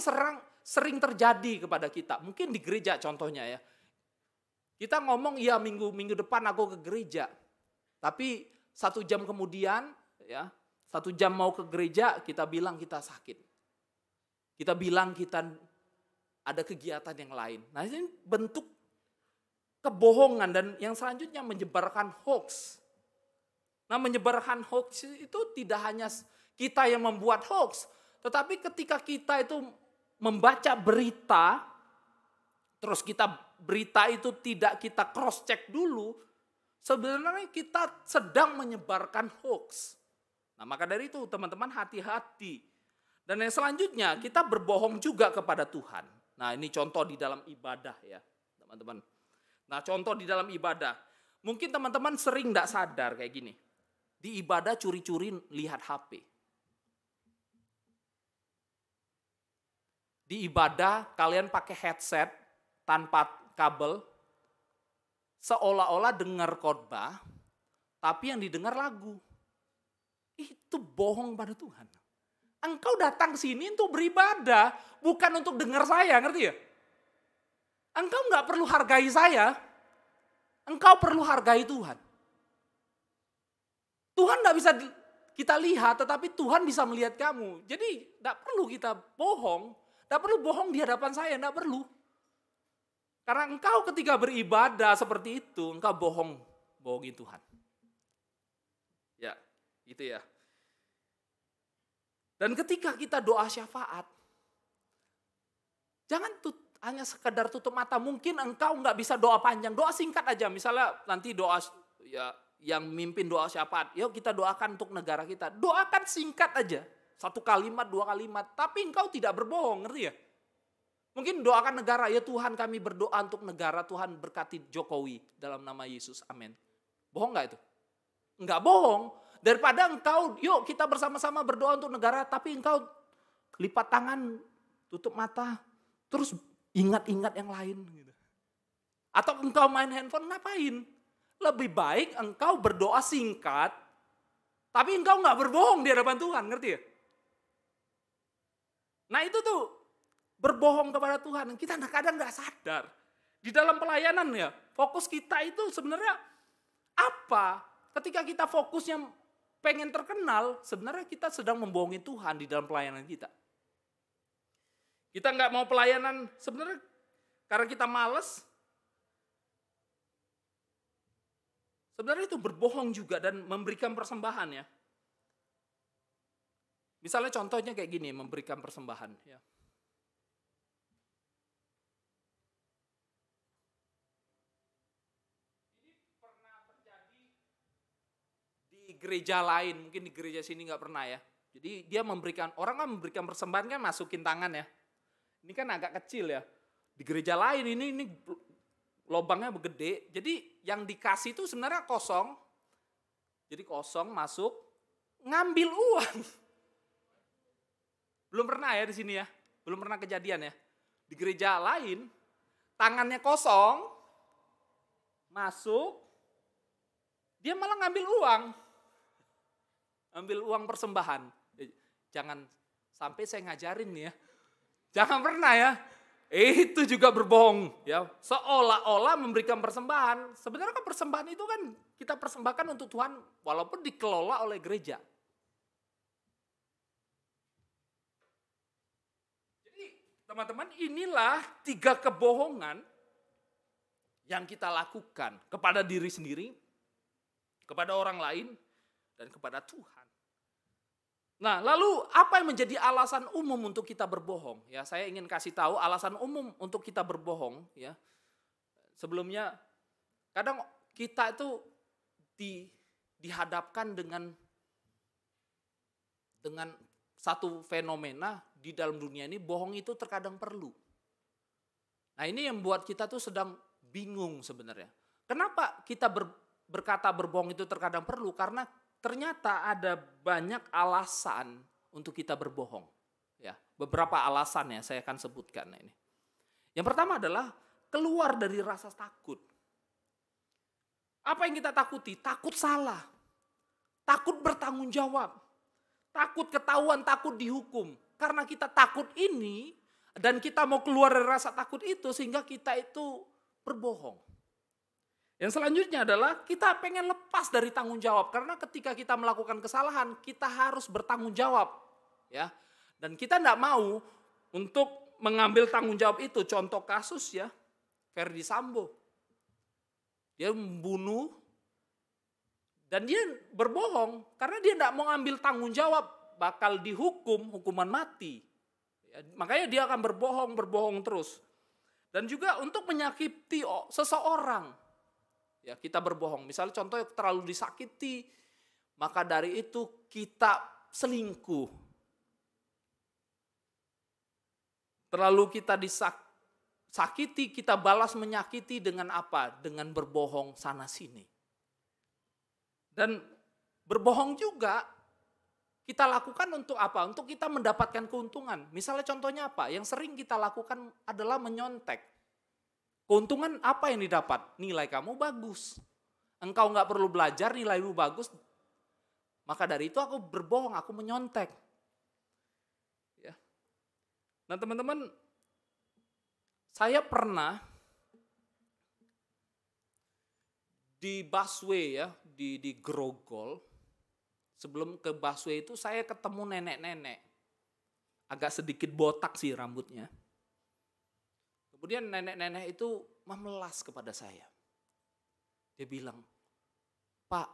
sering terjadi kepada kita. Mungkin di gereja contohnya ya. Kita ngomong ya minggu depan aku ke gereja. Tapi 1 jam kemudian ya, 1 jam mau ke gereja kita bilang kita sakit. Kita bilang kita ada kegiatan yang lain. Nah ini bentuk kebohongan dan yang selanjutnya menyebarkan hoax. Nah menyebarkan hoax itu tidak hanya kita yang membuat hoax. Tetapi ketika kita itu membaca berita, terus berita itu tidak kita cross check dulu, sebenarnya kita sedang menyebarkan hoax. Nah maka dari itu teman-teman hati-hati. Dan yang selanjutnya kita berbohong juga kepada Tuhan. Nah ini contoh di dalam ibadah ya teman-teman. Nah contoh di dalam ibadah. Mungkin teman-teman sering tidak sadar kayak gini. Di ibadah curi-curi lihat HP. Di ibadah kalian pakai headset tanpa kabel. Seolah-olah dengar khotbah. Tapi yang didengar lagu. Itu bohong pada Tuhan. Engkau datang ke sini untuk beribadah, bukan untuk dengar saya, ngerti ya? Engkau nggak perlu hargai saya, engkau perlu hargai Tuhan. Tuhan nggak bisa kita lihat, tetapi Tuhan bisa melihat kamu. Jadi nggak perlu kita bohong, nggak perlu bohong di hadapan saya, nggak perlu. Karena engkau ketika beribadah seperti itu, engkau bohongi Tuhan. Ya, gitu ya. Dan ketika kita doa syafaat, jangan hanya sekedar tutup mata. Mungkin engkau nggak bisa doa panjang, doa singkat aja. Misalnya nanti doa ya yang mimpin doa syafaat, yuk kita doakan untuk negara kita. Doakan singkat aja, 1 kalimat, 2 kalimat. Tapi engkau tidak berbohong, ngerti ya? Mungkin doakan negara, ya Tuhan kami berdoa untuk negara, Tuhan berkati Jokowi dalam nama Yesus, amin. Bohong nggak itu? Nggak bohong. Daripada engkau, yuk kita bersama-sama berdoa untuk negara, tapi engkau lipat tangan, tutup mata, terus ingat-ingat yang lain. Gitu. Atau engkau main handphone, ngapain? Lebih baik engkau berdoa singkat, tapi engkau nggak berbohong di hadapan Tuhan, ngerti ya? Nah itu tuh, berbohong kepada Tuhan, kita kadang nggak sadar. Di dalam pelayanan ya, fokus kita itu sebenarnya apa? Ketika kita fokusnya pengen terkenal, sebenarnya kita sedang membohongi Tuhan di dalam pelayanan kita. Kita nggak mau pelayanan sebenarnya karena kita malas. Sebenarnya itu berbohong juga dan memberikan persembahan ya. Misalnya contohnya kayak gini, memberikan persembahan ya. Gereja lain, mungkin di gereja sini nggak pernah ya. Jadi dia orang kan memberikan persembahan kan masukin tangan ya. Ini kan agak kecil ya. Di gereja lain ini lubangnya gede. Jadi yang dikasih itu sebenarnya kosong. Jadi kosong masuk, ngambil uang. Belum pernah ya di sini ya. Belum pernah kejadian ya. Di gereja lain, tangannya kosong, masuk, dia malah ngambil uang. Ambil uang persembahan. Jangan sampai saya ngajarin nih ya. Jangan pernah ya. Itu juga berbohong ya. Seolah-olah memberikan persembahan. Sebenarnya kan persembahan itu kan kita persembahkan untuk Tuhan walaupun dikelola oleh gereja. Jadi teman-teman inilah 3 kebohongan yang kita lakukan kepada diri sendiri, kepada orang lain, dan kepada Tuhan. Nah, lalu apa yang menjadi alasan umum untuk kita berbohong? Ya, saya ingin kasih tahu alasan umum untuk kita berbohong. Ya, sebelumnya kadang kita itu dihadapkan dengan satu fenomena di dalam dunia ini, bohong itu terkadang perlu. Nah, ini yang membuat kita tuh sedang bingung sebenarnya. Kenapa kita berkata berbohong itu terkadang perlu? Karena ternyata ada banyak alasan untuk kita berbohong. Ya, beberapa alasan ya saya akan sebutkan ini. Yang pertama adalah keluar dari rasa takut. Apa yang kita takuti? Takut salah. Takut bertanggung jawab. Takut ketahuan, takut dihukum. Karena kita takut ini, Dan kita mau keluar dari rasa takut itu sehingga kita itu berbohong. Yang selanjutnya adalah kita pengen lepas dari tanggung jawab. Karena ketika kita melakukan kesalahan, kita harus bertanggung jawab. Ya. Dan kita tidak mau untuk mengambil tanggung jawab itu. Contoh kasus ya, Ferdy Sambo. Dia membunuh dan dia berbohong. Karena dia tidak mau ambil tanggung jawab. Bakal dihukum, hukuman mati. Ya, makanya dia akan berbohong terus. Dan juga untuk menyakiti seseorang. Ya, kita berbohong. Misalnya contohnya terlalu disakiti, maka dari itu kita selingkuh. Terlalu kita disakiti, kita balas menyakiti dengan apa? Dengan berbohong sana sini. Dan berbohong juga kita lakukan untuk apa? Untuk kita mendapatkan keuntungan. Misalnya contohnya apa? Yang sering kita lakukan adalah menyontek. Keuntungan apa yang didapat? Nilai kamu bagus. Engkau nggak perlu belajar, nilaimu bagus. Maka dari itu aku berbohong, aku menyontek. Ya. Nah teman-teman, saya pernah di busway ya, di Grogol. Sebelum ke busway itu saya ketemu nenek-nenek. Agak sedikit botak sih rambutnya. Kemudian nenek-nenek itu memelas kepada saya. Dia bilang, "Pak,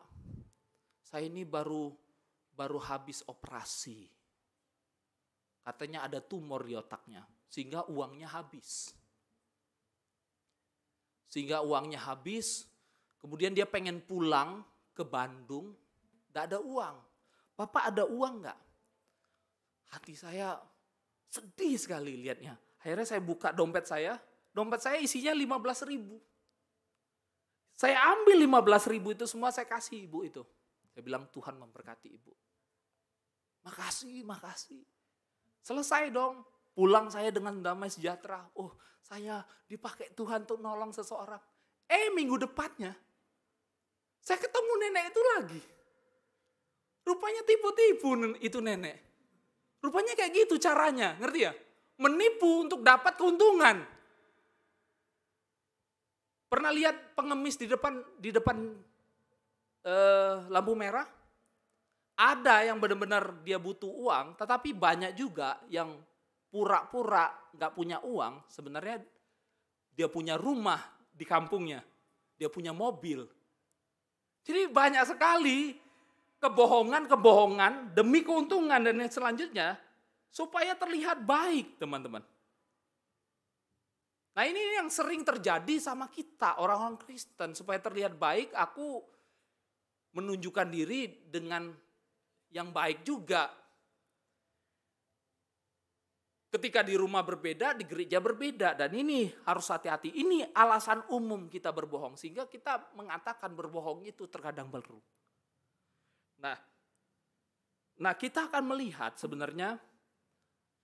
saya ini baru habis operasi. Katanya ada tumor di otaknya, sehingga uangnya habis. Kemudian dia pengen pulang ke Bandung, gak ada uang. Bapak ada uang gak?" Hati saya sedih sekali lihatnya. Akhirnya saya buka dompet saya isinya 15.000. Saya ambil 15.000 itu semua saya kasih ibu itu. Saya bilang Tuhan memberkati ibu. Makasih. Selesai dong. Pulang saya dengan damai sejahtera. Oh, saya dipakai Tuhan untuk nolong seseorang. Minggu depannya saya ketemu nenek itu lagi. Rupanya tipu-tipu itu nenek. Rupanya kayak gitu caranya, ngerti ya? Menipu untuk dapat keuntungan. Pernah lihat pengemis di depan lampu merah? Ada yang benar-benar dia butuh uang, tetapi banyak juga yang pura-pura gak punya uang. Sebenarnya dia punya rumah di kampungnya, dia punya mobil. Jadi banyak sekali kebohongan demi keuntungan dan yang selanjutnya supaya terlihat baik, teman-teman. Nah ini yang sering terjadi sama kita, orang-orang Kristen. Supaya terlihat baik, aku menunjukkan diri dengan yang baik juga. Ketika di rumah berbeda, di gereja berbeda. Dan ini harus hati-hati. Ini alasan umum kita berbohong. Sehingga kita mengatakan berbohong itu terkadang perlu. Nah kita akan melihat sebenarnya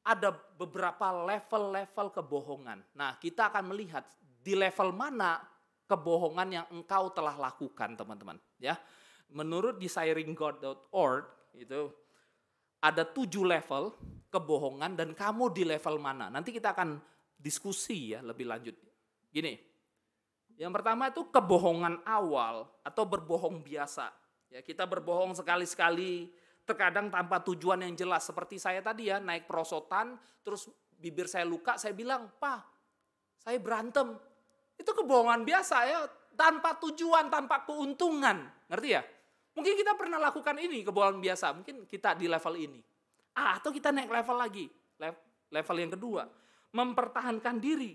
ada beberapa level-level kebohongan. Nah, kita akan melihat di level mana kebohongan yang engkau telah lakukan, teman-teman. Ya, menurut desiringgod.org itu ada 7 level kebohongan dan kamu di level mana. Nanti kita akan diskusi ya lebih lanjut. Gini, yang pertama itu kebohongan awal atau berbohong biasa. Ya, kita berbohong sekali-sekali. Terkadang tanpa tujuan yang jelas. Seperti saya tadi ya, naik perosotan, terus bibir saya luka, saya bilang, "Pak, saya berantem." Itu kebohongan biasa ya, tanpa tujuan, tanpa keuntungan. Ngerti ya? Mungkin kita pernah lakukan ini, kebohongan biasa. Mungkin kita di level ini. Atau kita naik level lagi. Level yang kedua, mempertahankan diri.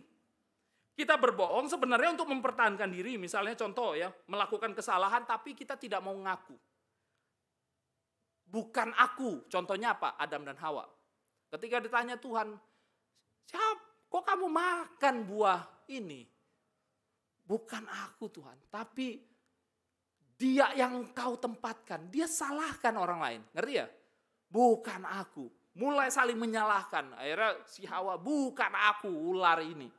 Kita berbohong sebenarnya untuk mempertahankan diri. Misalnya contoh ya, melakukan kesalahan tapi kita tidak mau ngaku. Bukan aku. Contohnya apa? Adam dan Hawa. Ketika ditanya Tuhan, kok kamu makan buah ini? Bukan aku Tuhan, tapi dia yang kau tempatkan. Dia salahkan orang lain. Ngerti ya? Bukan aku. Mulai saling menyalahkan. Akhirnya si Hawa, bukan aku ular ini.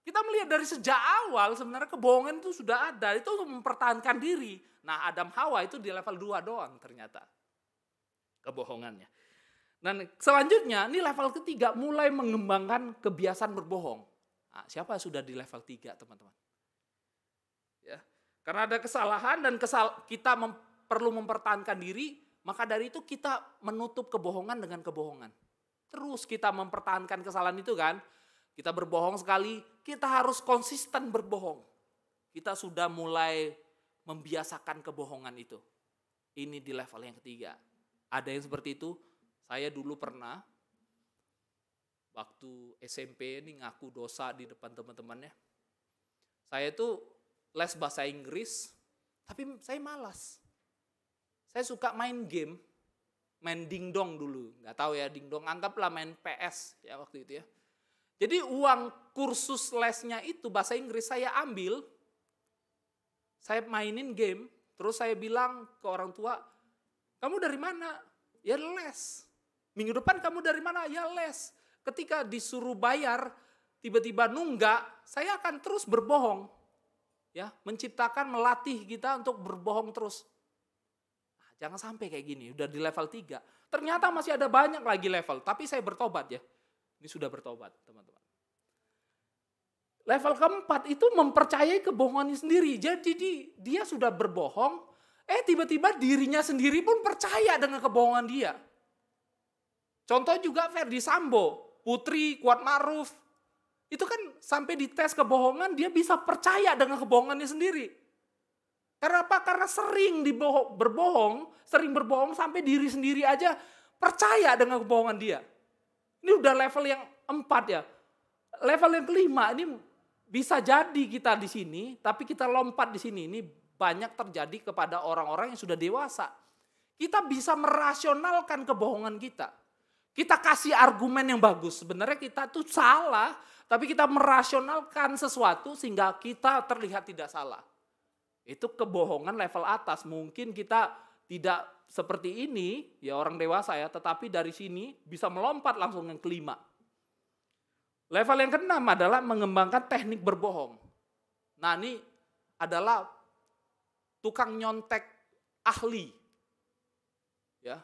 Kita melihat dari sejak awal sebenarnya kebohongan itu sudah ada. Itu untuk mempertahankan diri. Nah Adam Hawa itu di level 2 doang ternyata. Kebohongannya. Dan selanjutnya, ini level ketiga, mulai mengembangkan kebiasaan berbohong. Nah, siapa yang sudah di level 3, teman-teman? Ya, karena ada kesalahan dan kita perlu mempertahankan diri, maka dari itu kita menutup kebohongan dengan kebohongan. Terus kita mempertahankan kesalahan itu kan. Kita berbohong sekali, kita harus konsisten berbohong. Kita sudah mulai membiasakan kebohongan itu. Ini di level yang ketiga. Ada yang seperti itu. Saya dulu pernah, waktu SMP ini ngaku dosa di depan teman-temannya. Saya itu les bahasa Inggris, tapi saya malas. Saya suka main game, main dingdong dulu. Nggak tahu ya dingdong, anggaplah main PS ya waktu itu ya. Jadi uang kursus lesnya itu bahasa Inggris saya ambil, saya mainin game, terus saya bilang ke orang tua, kamu dari mana? Ya les. Minggu depan kamu dari mana? Ya les. Ketika disuruh bayar, tiba-tiba nunggak, saya akan terus berbohong. Ya, menciptakan, melatih kita untuk berbohong terus. Nah, jangan sampai kayak gini, udah di level 3. Ternyata masih ada banyak lagi level, tapi saya bertobat ya. Ini sudah bertobat, teman-teman. Level keempat itu mempercayai kebohongannya sendiri. Jadi dia sudah berbohong, tiba-tiba dirinya sendiri pun percaya dengan kebohongan dia. Contoh juga Ferdi Sambo, Putri Kuatmaruf. Itu kan sampai di tes kebohongan dia bisa percaya dengan kebohongannya sendiri. Karena apa? Karena sering berbohong sampai diri sendiri aja percaya dengan kebohongan dia. Ini udah level yang 4 ya. Level yang kelima ini bisa jadi kita di sini, tapi kita lompat di sini. Ini banyak terjadi kepada orang-orang yang sudah dewasa. Kita bisa merasionalkan kebohongan kita. Kita kasih argumen yang bagus. Sebenarnya kita tuh salah, tapi kita merasionalkan sesuatu sehingga kita terlihat tidak salah. Itu kebohongan level atas. Mungkin kita tidak seperti ini, ya orang dewasa ya, tetapi dari sini bisa melompat langsung yang kelima. Level yang keenam adalah mengembangkan teknik berbohong. Nah ini adalah tukang nyontek ahli. Ya.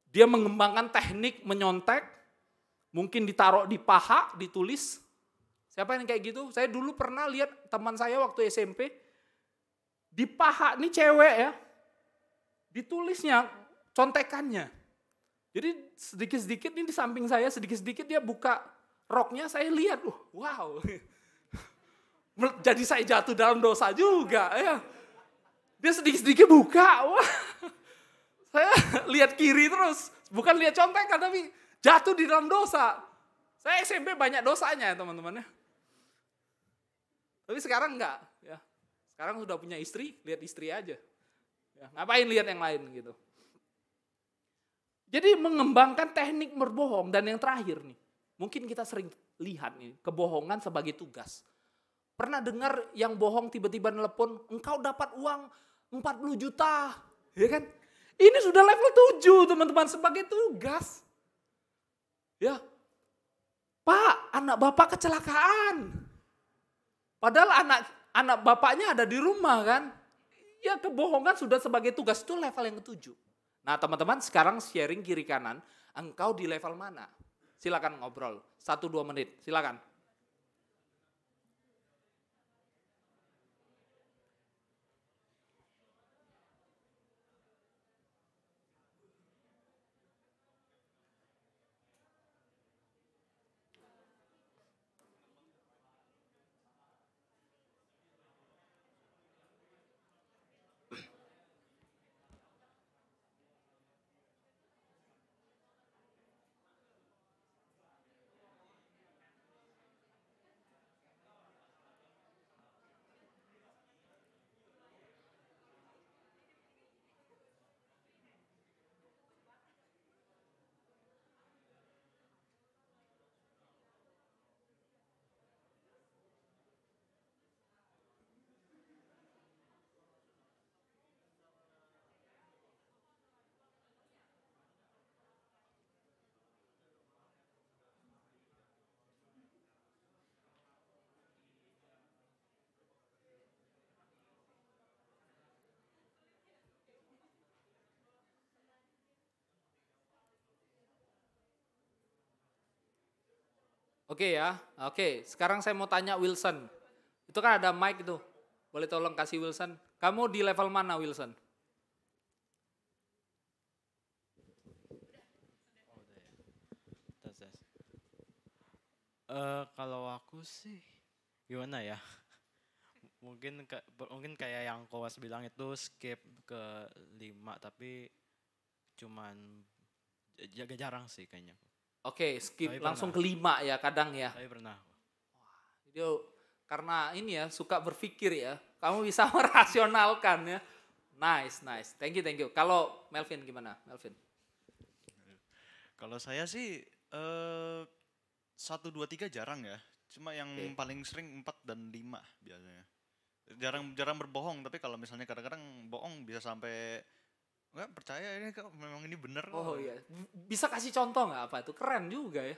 Dia mengembangkan teknik menyontek, mungkin ditaruh di paha, ditulis. Siapa yang kayak gitu? Saya dulu pernah lihat teman saya waktu SMP, di paha, ini cewek ya, ditulisnya contekannya. Jadi sedikit-sedikit ini di samping saya, sedikit-sedikit dia buka roknya, saya lihat, wow. Jadi saya jatuh dalam dosa juga ya. Dia sedikit-sedikit buka, wah. Saya lihat kiri terus, bukan lihat contekan tapi jatuh di dalam dosa. Saya SMP banyak dosanya ya teman-teman ya. Tapi sekarang enggak ya. Sekarang sudah punya istri, lihat istri aja. Ya, ngapain lihat yang lain gitu. Jadi mengembangkan teknik berbohong dan yang terakhir nih. Mungkin kita sering lihat nih kebohongan sebagai tugas. Pernah dengar yang bohong tiba-tiba nelpon, engkau dapat uang 40 juta, ya kan? Ini sudah level 7 teman-teman sebagai tugas. Ya, Pak, anak bapak kecelakaan. Padahal anak bapaknya ada di rumah kan. Ya kebohongan sudah sebagai tugas, itu level yang ke-7. Nah teman-teman sekarang sharing kiri kanan, engkau di level mana? Silakan ngobrol, 1-2 menit, silakan. Oke ya, oke. Sekarang saya mau tanya Wilson. Itu kan ada mic itu. Boleh tolong kasih Wilson. Kamu di level mana Wilson? Tes, tes. Kalau aku sih gimana ya? Mungkin kayak yang Kowas bilang itu skip ke 5 tapi cuman jarang sih kayaknya. Oke, skip Tapi langsung pernah. ke 5 ya kadang ya. Tapi pernah. Jadi karena ini ya suka berpikir ya. Kamu bisa merasionalkan ya. Nice, nice. Thank you. Kalau Melvin gimana? Melvin? Kalau saya sih 1, 2, 3 jarang ya. Cuma yang Oke. paling sering 4 dan 5 biasanya. Jarang berbohong, tapi kalau misalnya kadang-kadang bohong bisa sampai nggak percaya ini kok memang ini bener. Oh iya. Bisa kasih contoh nggak apa itu? Keren juga ya.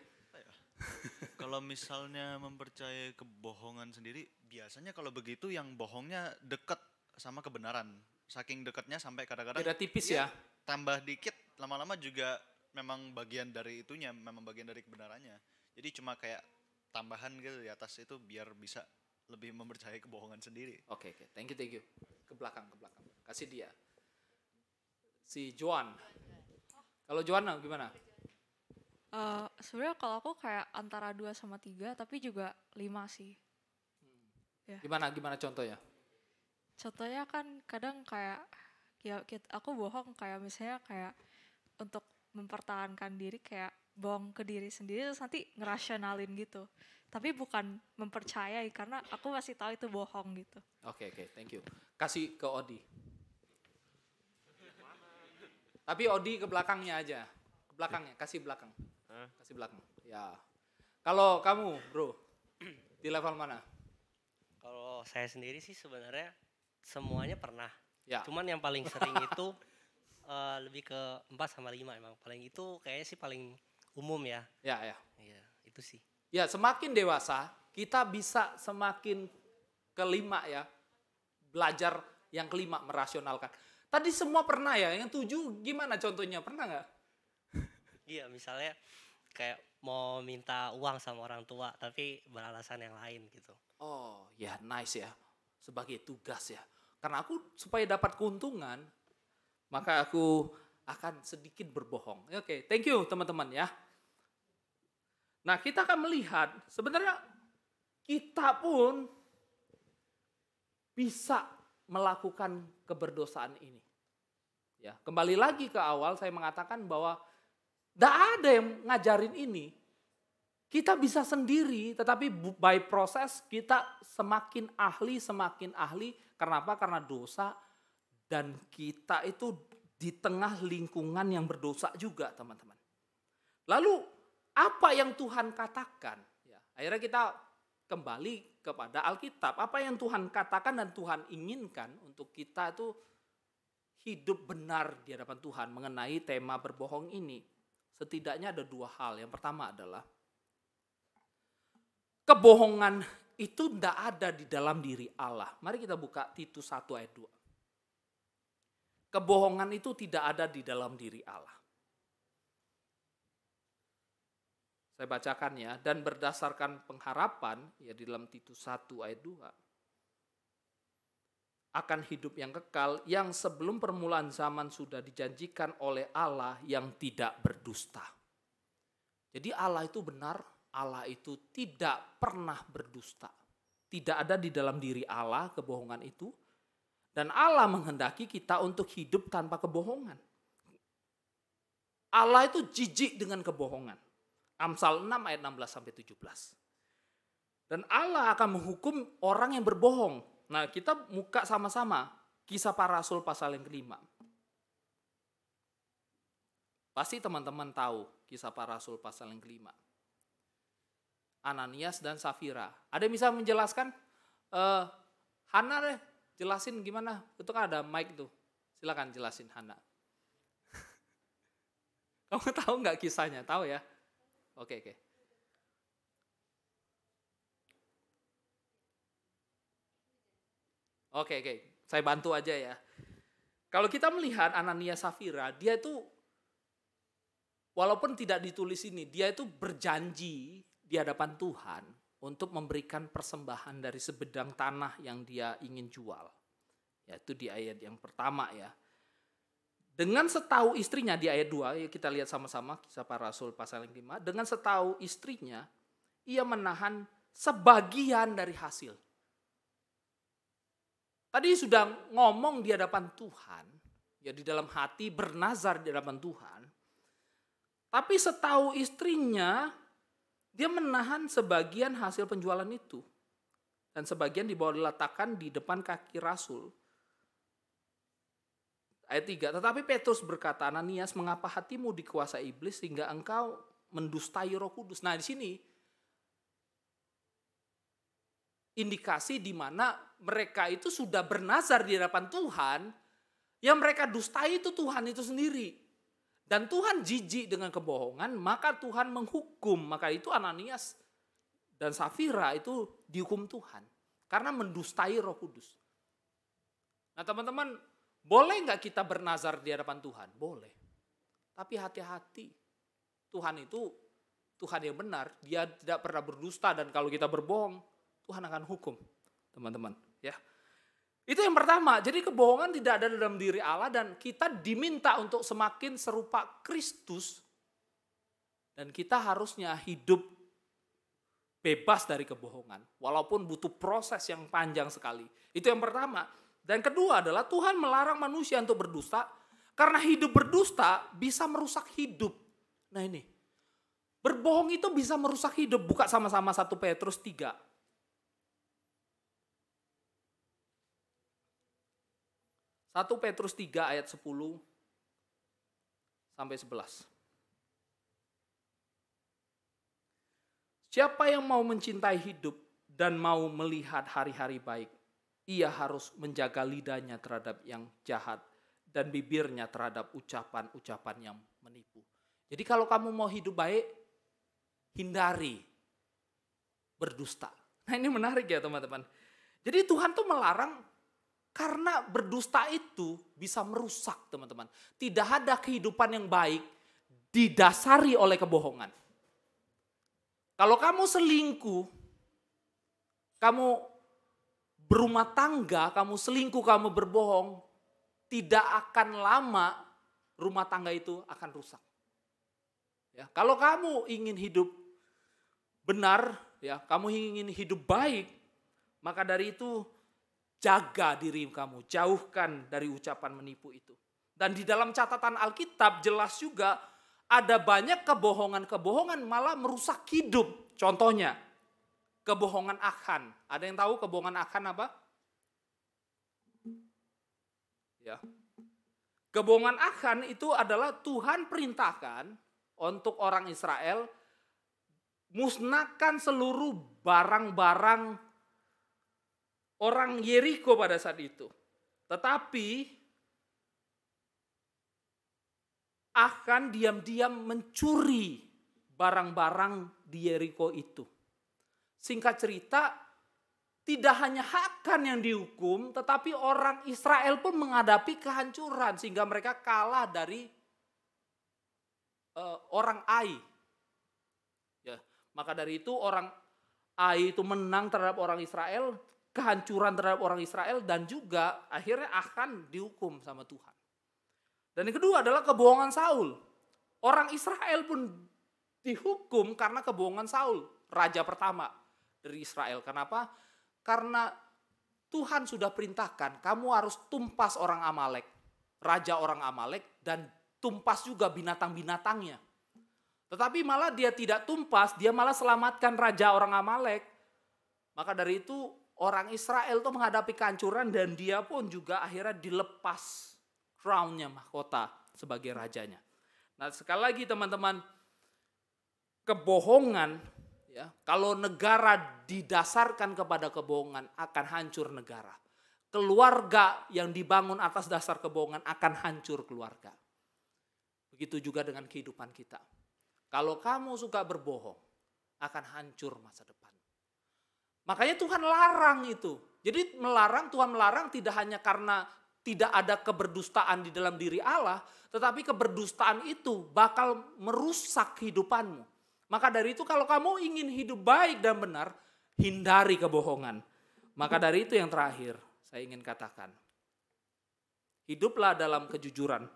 Kalau misalnya mempercayai kebohongan sendiri, biasanya kalau begitu yang bohongnya dekat sama kebenaran. Saking dekatnya sampai kadang-kadang Beda tipis iya, ya. tambah dikit, lama-lama juga memang bagian dari itunya, memang bagian dari kebenarannya. Jadi cuma kayak tambahan gitu di atas itu biar bisa lebih mempercayai kebohongan sendiri. Oke. Thank you. Ke belakang. Kasih dia. Si Joan. Kalau Joan gimana? Sebenarnya kalau aku kayak antara 2 sama 3 tapi juga 5 sih. Gimana contohnya? Contohnya kan kadang kayak aku bohong kayak misalnya kayak untuk mempertahankan diri kayak bohong ke diri sendiri terus nanti ngerasionalin gitu. Tapi bukan mempercayai karena aku masih tahu itu bohong gitu. Oke, thank you. Kasih ke Odi. Tapi Odi ke belakangnya aja. Ke belakangnya, kasih belakang. Kasih belakang. Ya. Kalau kamu, Bro, di level mana? Kalau saya sendiri sih sebenarnya semuanya pernah. Ya. Cuman yang paling sering itu lebih ke 4 sama 5 emang. Paling itu kayaknya sih paling umum ya. Ya. Iya, itu sih. Ya, semakin dewasa, kita bisa semakin kelima ya. Belajar yang kelima, merasionalkan. Tadi semua pernah ya, yang 7 gimana contohnya? Pernah nggak? Iya, misalnya kayak mau minta uang sama orang tua tapi beralasan yang lain gitu. Oh ya, nice ya. Sebagai tugas ya. Karena aku supaya dapat keuntungan, maka aku akan sedikit berbohong. Oke, thank you teman-teman ya. Nah, kita akan melihat sebenarnya kita pun bisa melakukan keberdosaan ini. Ya, kembali lagi ke awal saya mengatakan bahwa tidak ada yang ngajarin ini. Kita bisa sendiri, tetapi by proses kita semakin ahli. Kenapa? Karena dosa dan kita itu di tengah lingkungan yang berdosa juga, teman-teman. Lalu apa yang Tuhan katakan? Ya, akhirnya kita kembali kepada Alkitab. Apa yang Tuhan katakan dan Tuhan inginkan untuk kita itu hidup benar di hadapan Tuhan mengenai tema berbohong ini. Setidaknya ada 2 hal. Yang pertama adalah kebohongan itu tidak ada di dalam diri Allah. Mari kita buka Titus 1 ayat 2. Kebohongan itu tidak ada di dalam diri Allah. Saya bacakan ya. Dan berdasarkan pengharapan, ya di dalam Titus 1 ayat 2. Akan hidup yang kekal yang sebelum permulaan zaman sudah dijanjikan oleh Allah yang tidak berdusta. Jadi Allah itu benar, Allah itu tidak pernah berdusta. Tidak ada di dalam diri Allah kebohongan itu. Dan Allah menghendaki kita untuk hidup tanpa kebohongan. Allah itu jijik dengan kebohongan. Amsal 6 ayat 16-17. Dan Allah akan menghukum orang yang berbohong. Nah, kita buka sama-sama Kisah Para Rasul pasal yang ke-5. Pasti teman-teman tahu Kisah Para Rasul pasal yang ke-5. Ananias dan Safira. Ada yang bisa menjelaskan? Hana deh, jelasin gimana? Itu kan ada mic tuh. Silakan jelasin Hana. Kamu tahu nggak kisahnya? Tahu ya? Oke. Oke. Saya bantu aja ya. Kalau kita melihat Ananias Safira, dia itu walaupun tidak ditulis ini, dia itu berjanji di hadapan Tuhan untuk memberikan persembahan dari sebidang tanah yang dia ingin jual. Yaitu di ayat yang pertama ya. Dengan setahu istrinya di ayat 2, ya kita lihat sama-sama Kisah Para Rasul pasal yang 5. Dengan setahu istrinya, ia menahan sebagian dari hasil. Tadi sudah ngomong di hadapan Tuhan, ya di dalam hati bernazar di hadapan Tuhan. Tapi setahu istrinya, dia menahan sebagian hasil penjualan itu. Dan sebagian dibawa diletakkan di depan kaki Rasul. Ayat 3, tetapi Petrus berkata, Ananias, mengapa hatimu dikuasai iblis sehingga engkau mendustai Roh Kudus? Nah di sini indikasi di mana mereka itu sudah bernazar di hadapan Tuhan, yang mereka dustai itu Tuhan itu sendiri. Dan Tuhan jijik dengan kebohongan, maka Tuhan menghukum. Maka itu Ananias dan Safira itu dihukum Tuhan. Karena mendustai Roh Kudus. Nah teman-teman, boleh nggak kita bernazar di hadapan Tuhan? Boleh. Tapi hati-hati. Tuhan itu Tuhan yang benar. Dia tidak pernah berdusta, dan kalau kita berbohong, Tuhan akan hukum, teman-teman. Ya, itu yang pertama. Jadi kebohongan tidak ada dalam diri Allah, dan kita diminta untuk semakin serupa Kristus, dan kita harusnya hidup bebas dari kebohongan, walaupun butuh proses yang panjang sekali. Itu yang pertama. Dan kedua adalah Tuhan melarang manusia untuk berdusta, karena hidup berdusta bisa merusak hidup. Nah ini, berbohong itu bisa merusak hidup. Buka sama-sama 1 Petrus 3. 1 Petrus 3 ayat 10 sampai 11. Siapa yang mau mencintai hidup dan mau melihat hari-hari baik, ia harus menjaga lidahnya terhadap yang jahat dan bibirnya terhadap ucapan-ucapan yang menipu. Jadi kalau kamu mau hidup baik, hindari berdusta. Nah ini menarik ya teman-teman. Jadi Tuhan tuh melarang karena berdusta itu bisa merusak, teman-teman. Tidak ada kehidupan yang baik didasari oleh kebohongan. Kalau kamu selingkuh, kamu berumah tangga, kamu selingkuh, kamu berbohong, tidak akan lama rumah tangga itu akan rusak. Ya, kalau kamu ingin hidup benar, ya, kamu ingin hidup baik, maka dari itu jaga diri kamu, jauhkan dari ucapan menipu itu. Dan di dalam catatan Alkitab jelas juga ada banyak kebohongan-kebohongan malah merusak hidup. Contohnya, kebohongan Achan. Ada yang tahu kebohongan Achan apa? Ya. Kebohongan Achan itu adalah Tuhan perintahkan untuk orang Israel musnahkan seluruh barang-barang orang Yeriko pada saat itu. Tetapi Achan diam-diam mencuri barang-barang di Yeriko itu. Singkat cerita, tidak hanya Achan yang dihukum, tetapi orang Israel pun menghadapi kehancuran sehingga mereka kalah dari orang Ai. Ya, maka dari itu orang Ai itu menang terhadap orang Israel, kehancuran terhadap orang Israel, dan juga akhirnya Achan dihukum sama Tuhan. Dan yang kedua adalah kebohongan Saul. Orang Israel pun dihukum karena kebohongan Saul, raja pertama dari Israel. Kenapa? Karena Tuhan sudah perintahkan kamu harus tumpas orang Amalek, raja orang Amalek, dan tumpas juga binatang-binatangnya. Tetapi malah dia tidak tumpas, dia malah selamatkan raja orang Amalek. Maka dari itu orang Israel itu menghadapi kehancuran, dan dia pun juga akhirnya dilepas crown-nya, mahkota sebagai rajanya. Nah sekali lagi teman-teman, kebohongan, ya, kalau negara didasarkan kepada kebohongan akan hancur negara. Keluarga yang dibangun atas dasar kebohongan akan hancur keluarga. Begitu juga dengan kehidupan kita. Kalau kamu suka berbohong, akan hancur masa depan. Makanya Tuhan larang itu. Jadi Tuhan melarang tidak hanya karena tidak ada keberdustaan di dalam diri Allah, tetapi keberdustaan itu bakal merusak kehidupanmu. Maka dari itu kalau kamu ingin hidup baik dan benar, hindari kebohongan. Maka dari itu yang terakhir saya ingin katakan, hiduplah dalam kejujuran.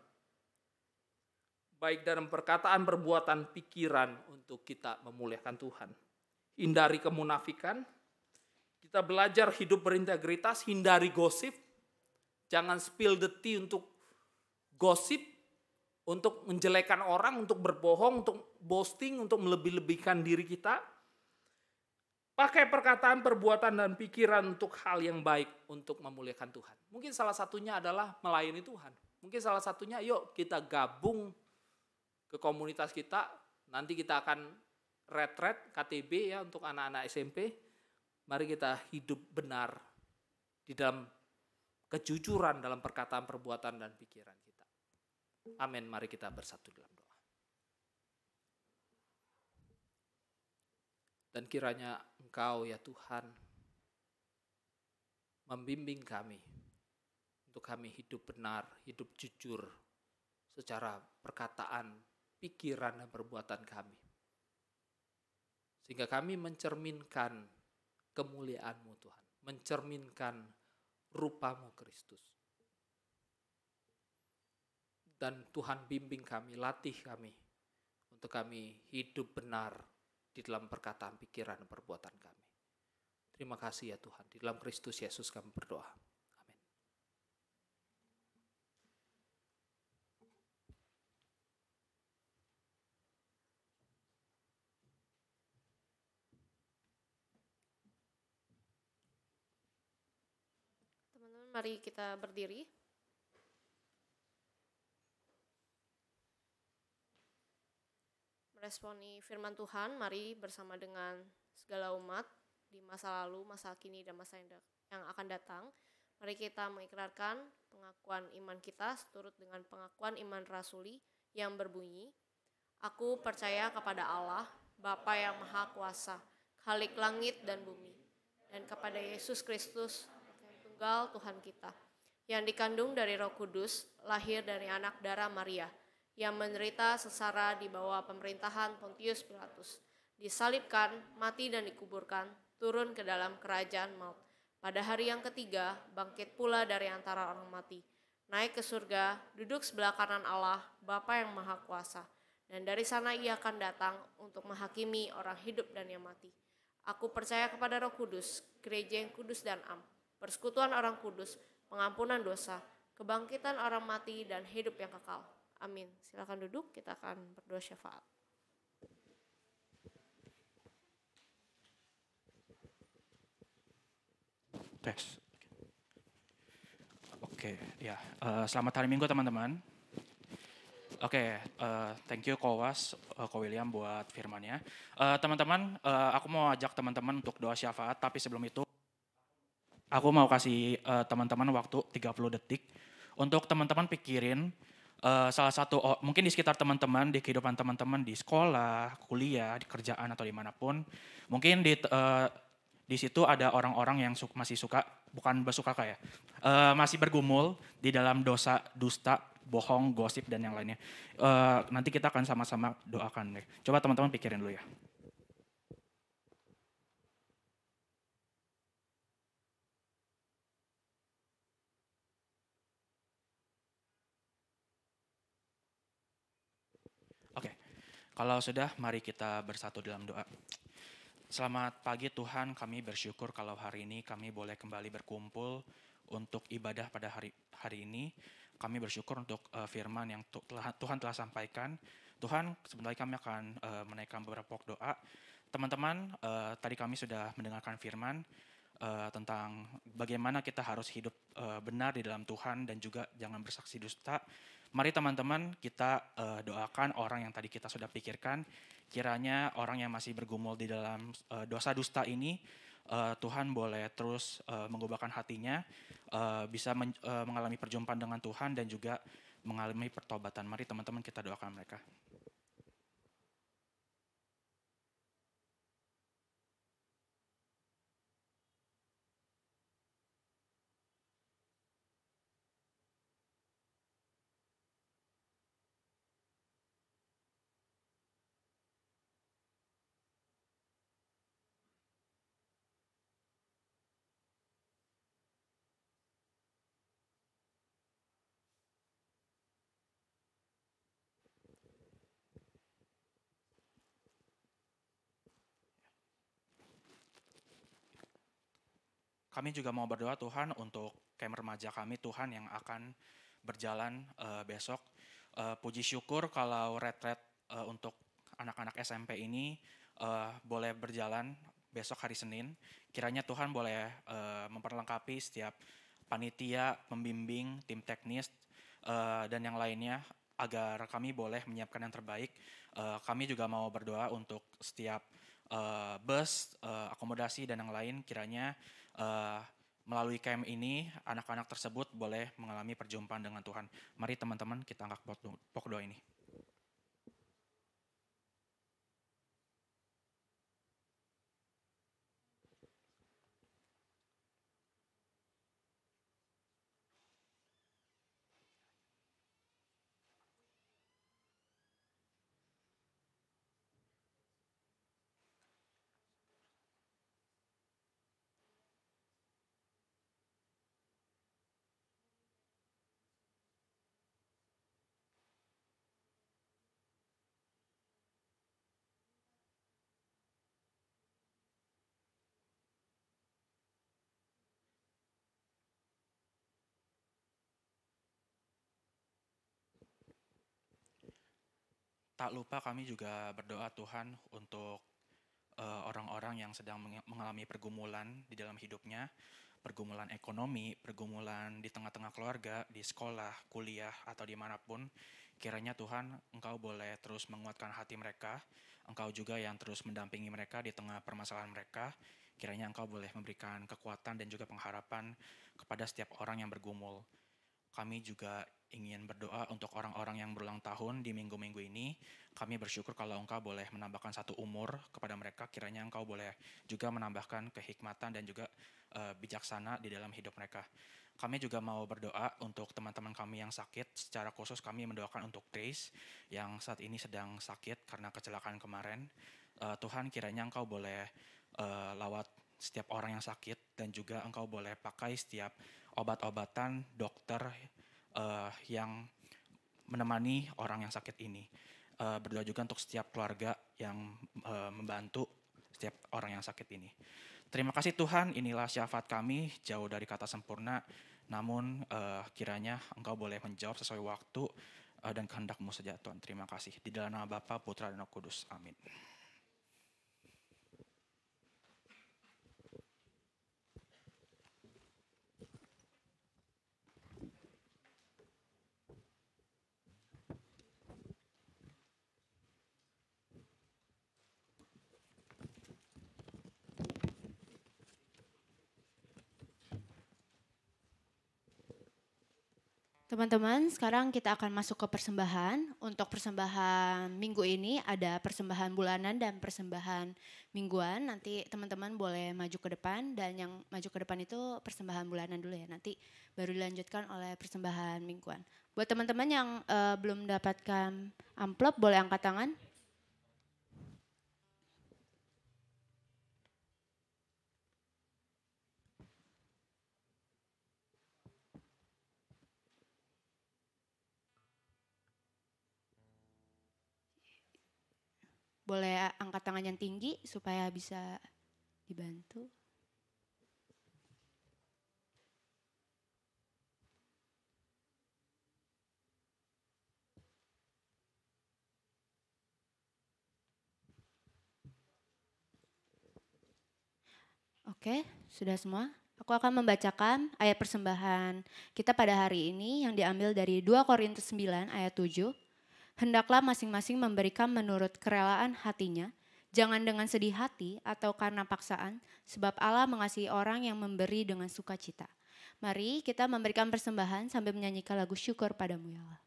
Baik dalam perkataan, perbuatan, pikiran untuk kita memuliakan Tuhan. Hindari kemunafikan. Kita belajar hidup berintegritas, hindari gosip. Jangan spill the tea untuk gosip, untuk menjelekan orang, untuk berbohong, untuk boasting, untuk melebih-lebihkan diri kita. Pakai perkataan, perbuatan, dan pikiran untuk hal yang baik untuk memuliakan Tuhan. Mungkin salah satunya adalah melayani Tuhan. Mungkin salah satunya yuk kita gabung ke komunitas kita. Nanti kita akan retret KTB ya untuk anak-anak SMP. Mari kita hidup benar di dalam kejujuran dalam perkataan, perbuatan, dan pikiran kita. Amin. Mari kita bersatu dalam doa. Dan kiranya Engkau ya Tuhan membimbing kami untuk kami hidup benar, hidup jujur secara perkataan, pikiran, dan perbuatan kami. Sehingga kami mencerminkan kemuliaan-Mu Tuhan, mencerminkan rupa-Mu Kristus. Dan Tuhan bimbing kami, latih kami untuk kami hidup benar di dalam perkataan, pikiran, dan perbuatan kami. Terima kasih ya Tuhan. Di dalam Kristus Yesus kami berdoa. Amin. Teman-teman, mari kita berdiri. Meresponi firman Tuhan, mari bersama dengan segala umat di masa lalu, masa kini, dan masa yang akan datang. Mari kita mengikrarkan pengakuan iman kita seturut dengan pengakuan iman rasuli yang berbunyi, Aku percaya kepada Allah, Bapa yang Maha Kuasa, Khalik langit dan bumi, dan kepada Yesus Kristus, yang tunggal Tuhan kita, yang dikandung dari Roh Kudus, lahir dari anak darah Maria, yang menderita sengsara di bawah pemerintahan Pontius Pilatus, disalibkan, mati dan dikuburkan, turun ke dalam kerajaan maut. Pada hari yang ketiga, bangkit pula dari antara orang mati, naik ke surga, duduk sebelah kanan Allah, Bapa yang Maha Kuasa, dan dari sana ia akan datang untuk menghakimi orang hidup dan yang mati. Aku percaya kepada Roh Kudus, gereja yang kudus dan am, persekutuan orang kudus, pengampunan dosa, kebangkitan orang mati dan hidup yang kekal. Amin. Silakan duduk, kita akan berdoa syafaat. Tes. Oke, ya. Selamat hari Minggu teman-teman. Oke, thank you Kowas, Ko William buat firmannya. Teman-teman, aku mau ajak teman-teman untuk doa syafaat, tapi sebelum itu aku mau kasih teman-teman waktu 30 detik untuk teman-teman pikirin salah satu, mungkin di sekitar teman-teman, di kehidupan teman-teman, di sekolah, kuliah, di kerjaan, atau dimanapun. Mungkin di situ ada orang-orang yang masih suka, bukan bersuka kayak, masih bergumul di dalam dosa, dusta, bohong, gosip, dan yang lainnya. Nanti kita akan sama-sama doakan deh. Coba teman-teman pikirin dulu ya. Oke, kalau sudah mari kita bersatu dalam doa. Selamat pagi Tuhan, kami bersyukur kalau hari ini kami boleh kembali berkumpul untuk ibadah pada hari ini. Kami bersyukur untuk firman yang Tuhan telah sampaikan. Tuhan, sebentar lagi kami akan menaikkan beberapa pokok doa. Teman-teman, tadi kami sudah mendengarkan firman tentang bagaimana kita harus hidup benar di dalam Tuhan dan juga jangan bersaksi dusta. Mari teman-teman kita doakan orang yang tadi kita sudah pikirkan, kiranya orang yang masih bergumul di dalam dosa dusta ini, Tuhan boleh terus mengubahkan hatinya, bisa mengalami perjumpaan dengan Tuhan dan juga mengalami pertobatan. Mari teman-teman kita doakan mereka. Kami juga mau berdoa Tuhan untuk camp remaja kami Tuhan yang akan berjalan besok. Puji syukur kalau retret untuk anak-anak SMP ini boleh berjalan besok hari Senin. Kiranya Tuhan boleh memperlengkapi setiap panitia, pembimbing, tim teknis, dan yang lainnya agar kami boleh menyiapkan yang terbaik. Kami juga mau berdoa untuk setiap bus, akomodasi, dan yang lain kiranya melalui camp ini anak-anak tersebut boleh mengalami perjumpaan dengan Tuhan. Mari teman-teman kita angkat pokok doa ini. Tak lupa kami juga berdoa Tuhan untuk orang-orang yang sedang mengalami pergumulan di dalam hidupnya, pergumulan ekonomi, pergumulan di tengah-tengah keluarga, di sekolah, kuliah, atau dimanapun. Kiranya Tuhan, Engkau boleh terus menguatkan hati mereka, Engkau juga yang terus mendampingi mereka di tengah permasalahan mereka. Kiranya Engkau boleh memberikan kekuatan dan juga pengharapan kepada setiap orang yang bergumul. Kami juga ingin berdoa untuk orang-orang yang berulang tahun di minggu-minggu ini. Kami bersyukur kalau Engkau boleh menambahkan 1 umur kepada mereka. Kiranya Engkau boleh juga menambahkan kehikmatan dan juga bijaksana di dalam hidup mereka. Kami juga mau berdoa untuk teman-teman kami yang sakit. Secara khusus kami mendoakan untuk Grace yang saat ini sedang sakit karena kecelakaan kemarin. Tuhan kiranya Engkau boleh lawat setiap orang yang sakit dan juga Engkau boleh pakai setiap obat-obatan dokter yang menemani orang yang sakit ini. Berdoa juga untuk setiap keluarga yang membantu setiap orang yang sakit ini. Terima kasih Tuhan, inilah syafaat kami jauh dari kata sempurna, namun kiranya Engkau boleh menjawab sesuai waktu dan kehendak-Mu saja Tuhan. Terima kasih. Di dalam nama Bapa, Putra, dan Roh Kudus. Amin. Teman-teman, sekarang kita akan masuk ke persembahan. Untuk persembahan minggu ini ada persembahan bulanan dan persembahan mingguan. Nanti teman-teman boleh maju ke depan dan yang maju ke depan itu persembahan bulanan dulu ya. Nanti baru dilanjutkan oleh persembahan mingguan. Buat teman-teman yang belum mendapatkan amplop boleh angkat tangan. Boleh angkat tangan yang tinggi supaya bisa dibantu. Oke, sudah semua. Aku akan membacakan ayat persembahan kita pada hari ini yang diambil dari 2 Korintus 9 ayat 7. Hendaklah masing-masing memberikan menurut kerelaan hatinya, jangan dengan sedih hati atau karena paksaan, sebab Allah mengasihi orang yang memberi dengan sukacita. Mari kita memberikan persembahan sambil menyanyikan lagu syukur padamu ya Allah.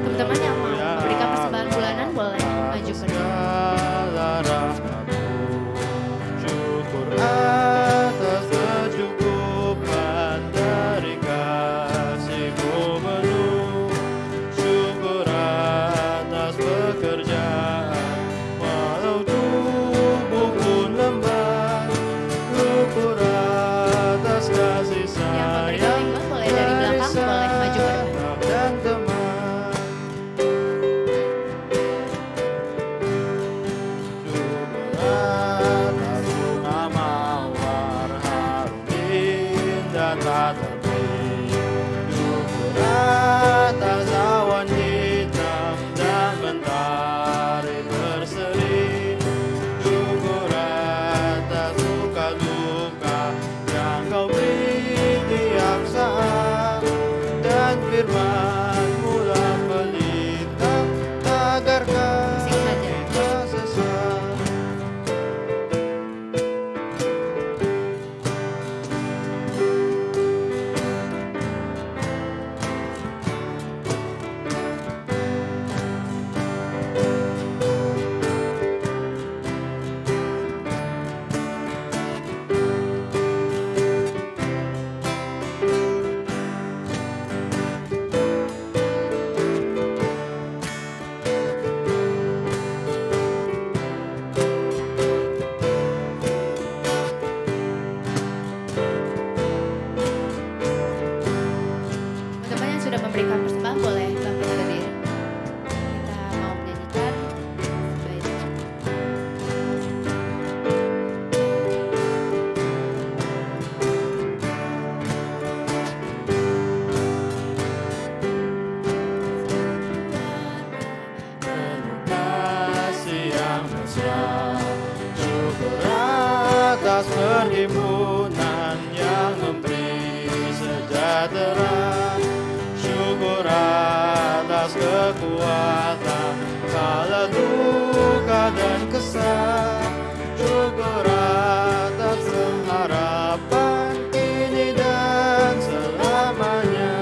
Teman-teman yang mau memberikan persembahan bulanan boleh maju ke depan. Atas kecukupan dari kasih-Mu penuh, syukur atas pekerjaan walau tubuhku perhimpunan yang memberi sejahtera. Syukur atas kekuatan kala duka dan kesal. Syukur atas pengharapan kini dan selamanya.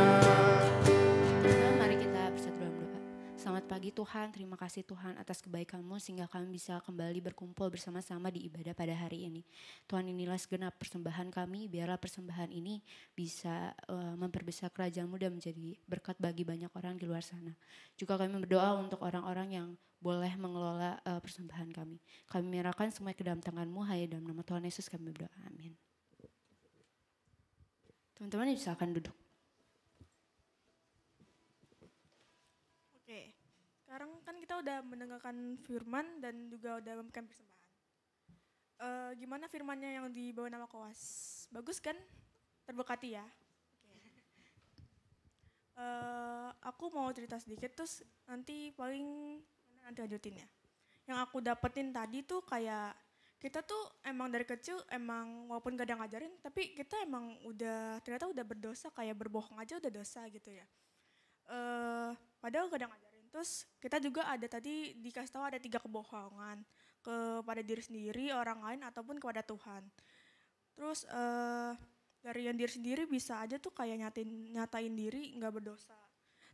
Mari kita bersatu dalam doa. Selamat pagi Tuhan, terima kasih Tuhan atas kebaikan-Mu sehingga kami bisa kembali berkumpul bersama-sama di ibadah pada hari ini. Tuhan, inilah segenap persembahan kami, biarlah persembahan ini bisa memperbesar kerajaan-Mu dan menjadi berkat bagi banyak orang di luar sana. Juga kami berdoa untuk orang-orang yang boleh mengelola persembahan kami. Kami menyerahkan semua ke dalam tangan-Mu, hanya dalam nama Tuhan Yesus kami berdoa, amin. Teman-teman silakan duduk. Oke, sekarang kan kita udah mendengarkan firman dan juga udah memberikan persembahan. Gimana firmannya yang dibawa nama Koas? Bagus kan? Terberkati ya? Aku mau cerita sedikit terus nanti paling nanti lanjutin ya. Yang aku dapetin tadi tuh kayak kita tuh emang dari kecil emang walaupun gak ada ngajarin tapi kita emang ternyata udah berdosa, kayak berbohong aja udah dosa gitu ya. Padahal gak ada ngajarin. Terus kita juga ada tadi dikasih tahu ada 3 kebohongan kepada diri sendiri, orang lain ataupun kepada Tuhan. Terus dari yang diri sendiri bisa aja tuh kayak nyatain diri nggak berdosa.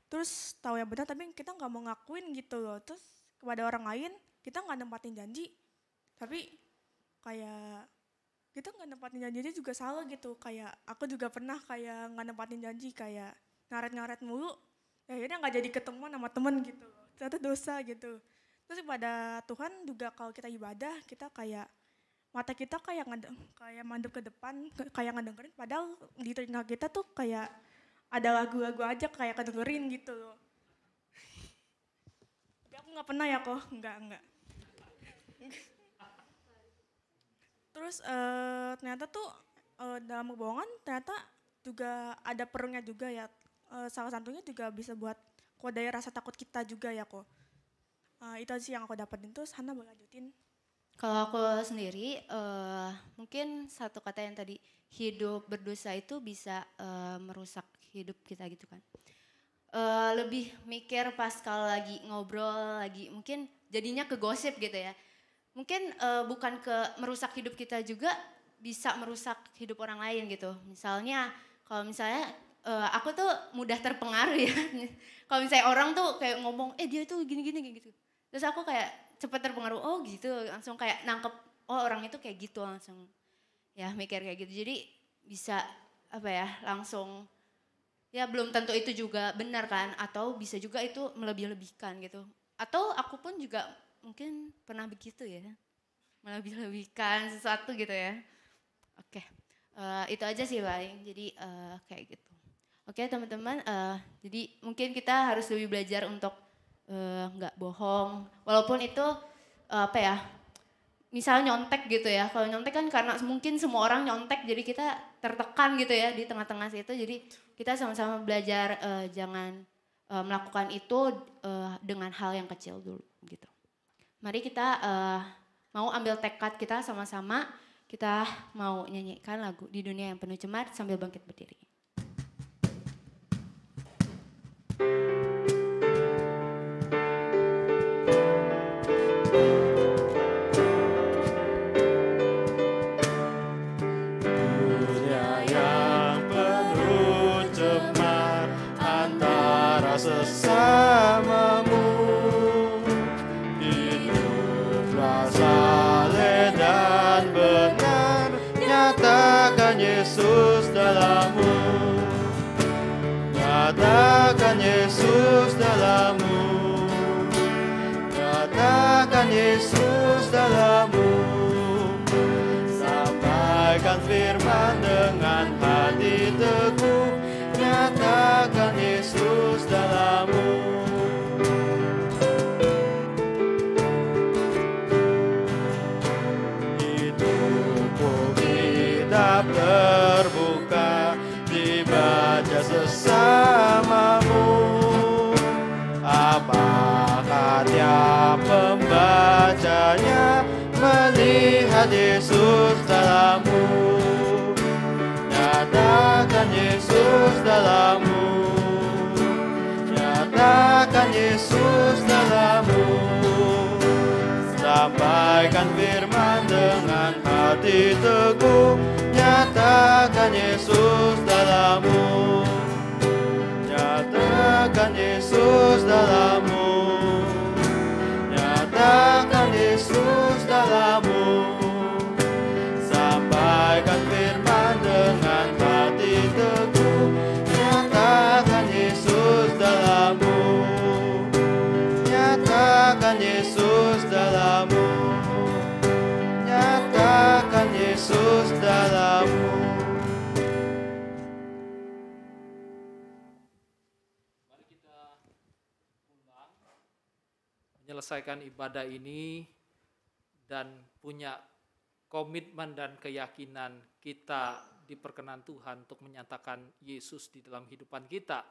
Terus tahu yang benar tapi kita nggak mau ngakuin gitu loh. Terus kepada orang lain kita nggak nempatin janji, tapi kayak kita nggak nempatin janjinya juga salah gitu. Kayak aku juga pernah kayak nggak nempatin janji, kayak ngaret-ngaret mulu. Akhirnya nggak jadi ketemu sama temen gitu loh. Ternyata dosa gitu. Terus kepada Tuhan juga kalau kita ibadah kita kayak mata kita kayak mandep ke depan, kayak ngedengerin, padahal di telinga kita tuh kayak ada lagu-lagu aja kayak kedengerin gitu loh. Tapi aku nggak pernah ya kok, enggak. Terus ternyata tuh dalam kebohongan ternyata juga ada perlunya juga ya. Salah satunya juga bisa buat kodai rasa takut kita juga ya kok. Itu sih yang aku dapetin. Terus Hana boleh lanjutin. Kalau aku sendiri, mungkin satu kata yang tadi, hidup berdosa itu bisa merusak hidup kita gitu kan. Lebih mikir pas kalau lagi ngobrol, lagi mungkin jadinya ke gosip gitu ya. Mungkin bukan ke merusak hidup kita juga, bisa merusak hidup orang lain gitu. Misalnya, kalau misalnya aku tuh mudah terpengaruh ya. Kalau misalnya orang tuh kayak ngomong, dia tuh gini-gini gitu. Terus aku kayak cepat terpengaruh, oh gitu, langsung kayak nangkep, oh orang itu kayak gitu, langsung ya mikir kayak gitu. Jadi bisa langsung, ya belum tentu itu juga benar kan, atau bisa juga itu melebih-lebihkan gitu. Atau aku pun juga mungkin pernah begitu ya, melebih-lebihkan sesuatu gitu ya. Oke, itu aja sih paling, jadi kayak gitu. Oke teman-teman, jadi mungkin kita harus lebih belajar untuk nggak bohong, walaupun itu misalnya nyontek gitu ya. Kalau nyontek kan karena mungkin semua orang nyontek, jadi kita tertekan gitu ya di tengah-tengah situ. Jadi kita sama-sama belajar jangan melakukan itu dengan hal yang kecil dulu gitu. Mari kita mau ambil tekad kita sama-sama, kita mau nyanyikan lagu Di Dunia Yang Penuh Cemar sambil bangkit berdiri. Sesamamu hiduplah saleh dan benar, nyatakan Yesus dalammu, nyatakan Yesus dalammu, nyatakan Yesus dalammu. Sampaikan firman dengan hati teguh, nyatakan Yesus dalammu. Hidupku kitab terbuka, dibaca sesamamu. Apakah tiap pembacanya melihat Nyatakan Yesus dalammu. Nyatakan Yesus dalammu. Nyatakan Yesus dalammu. Sampaikan firman dengan hati teguh. Nyatakan Yesus dalammu. Nyatakan Yesus dalammu. Nyatakan Yesus dalammu. Sampaikan firman dengan hati teguh. Nyatakan Yesus dalammu. Nyatakan Yesus dalammu. Nyatakan Yesus dalammu. Menyelesaikan ibadah ini dan punya komitmen dan keyakinan kita diperkenan Tuhan untuk menyatakan Yesus di dalam kehidupan kita,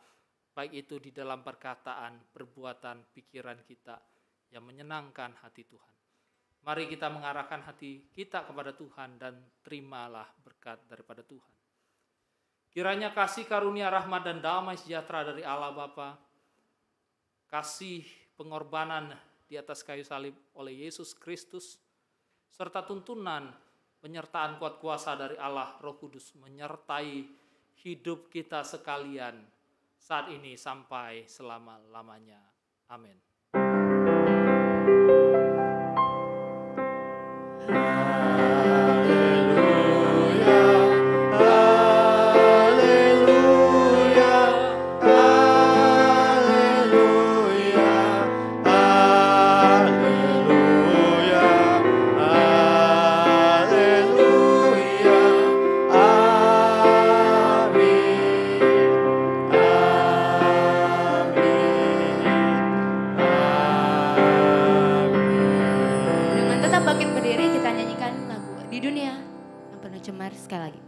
baik itu di dalam perkataan, perbuatan, pikiran kita yang menyenangkan hati Tuhan. Mari kita mengarahkan hati kita kepada Tuhan dan terimalah berkat daripada Tuhan. Kiranya kasih karunia rahmat dan damai sejahtera dari Allah Bapa, kasih pengorbanan di atas kayu salib oleh Yesus Kristus, serta tuntunan penyertaan kuat kuasa dari Allah Roh Kudus menyertai hidup kita sekalian saat ini sampai selama-lamanya. Amin. Sekali lagi.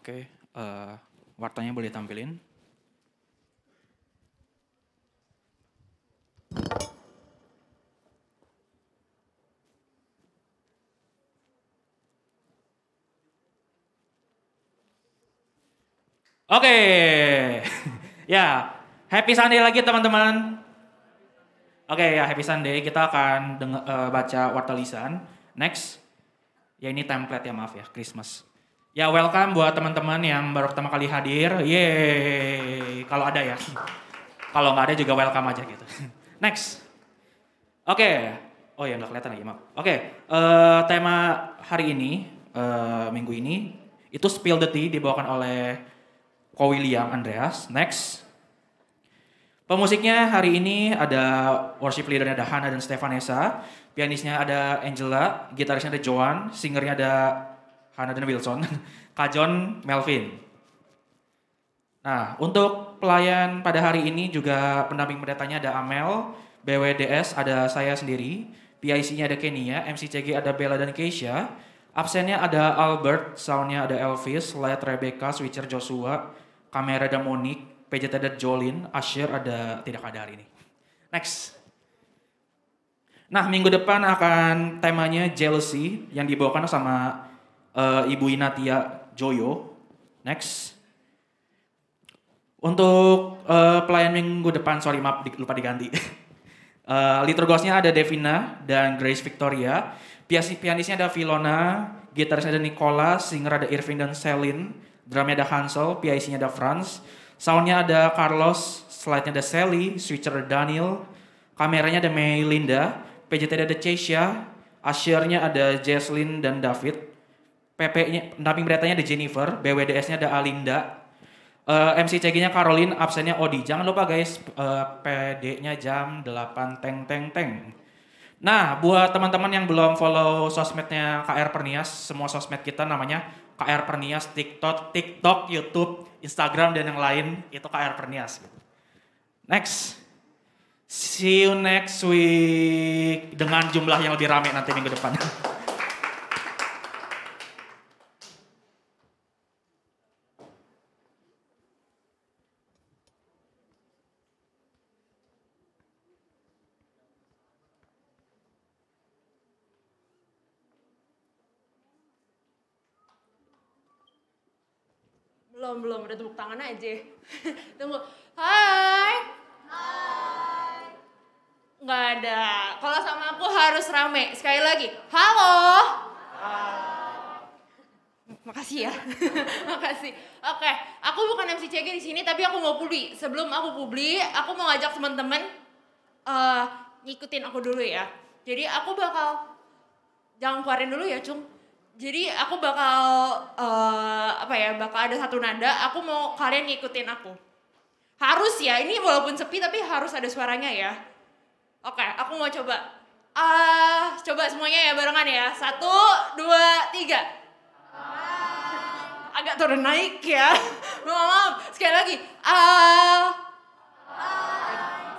Oke, wartanya boleh tampilin. Oke, ya, happy Sunday lagi teman-teman. Oke, ya happy Sunday. Kita akan baca warta lisan. Next, ya ini template ya, maaf ya, Christmas. Ya welcome buat teman-teman yang baru pertama kali hadir. Yeay, kalau ada ya. Kalau nggak ada juga welcome aja gitu. Next. Oke. Oh ya nggak kelihatan lagi, maaf. Oke, tema hari ini, minggu ini, itu Spill the Tea dibawakan oleh Ko William Andreas. Next. Pemusiknya hari ini ada worship leadernya ada Hana dan Stefanesa. Pianisnya ada Angela, gitarisnya ada Joan, singernya ada Hana dan Wilson, Kajon Melvin. Nah, untuk pelayan pada hari ini juga pendamping pendetanya ada Amel, BWDS ada saya sendiri, PIC-nya ada Kenia, MCCG ada Bella dan Keisha, absennya ada Albert, soundnya ada Elvis, light Rebecca, switcher Joshua, kamera ada Monique, PJT ada Jolin, Asher ada tidak ada hari ini. Next. Nah, minggu depan akan temanya jealousy yang dibawakan sama Ibu Inatia Joyo. Next. Untuk pelayan minggu depan, sorry maaf lupa diganti. Liturgosnya ada Devina dan Grace Victoria. Pianisnya ada Filona, gitarisnya ada Nicholas, singer ada Irvin dan Celine, drumnya ada Hansel, PIC-nya ada Franz, soundnya ada Carlos, slide-nya ada Sally, switcher ada Daniel, kameranya ada Melinda, PJT ada Chesya, usher-nya ada Jesslyn dan David, PP-nya, pendamping beritanya ada Jennifer, BWDS-nya ada Alinda, MC CG-nya Caroline, absennya Odi. Jangan lupa guys, PD-nya jam 8 teng teng teng. Nah, buat teman-teman yang belum follow sosmednya KR Pernias, semua sosmed kita namanya KR Pernias, TikTok, YouTube, Instagram dan yang lain itu KR Pernias. Next. See you next week dengan jumlah yang lebih ramai nanti minggu depan. Belum, udah tepuk tangan aja. Tunggu. Hai. Hai. Nggak ada. Kalau sama aku harus rame. Sekali lagi. Halo. Makasih ya. Makasih. Oke, aku bukan MC CG di sini tapi aku mau publi. Sebelum aku publi, aku mau ngajak teman-teman ngikutin aku dulu ya. Jadi aku bakal jangan keluarin dulu ya, Cung. Jadi aku bakal bakal ada satu nada, aku mau kalian ngikutin aku. Harus ya, ini walaupun sepi tapi harus ada suaranya ya. Oke, aku mau coba. Coba semuanya ya barengan ya. 1, 2, 3. Agak turun naik ya. Maaf, sekali lagi.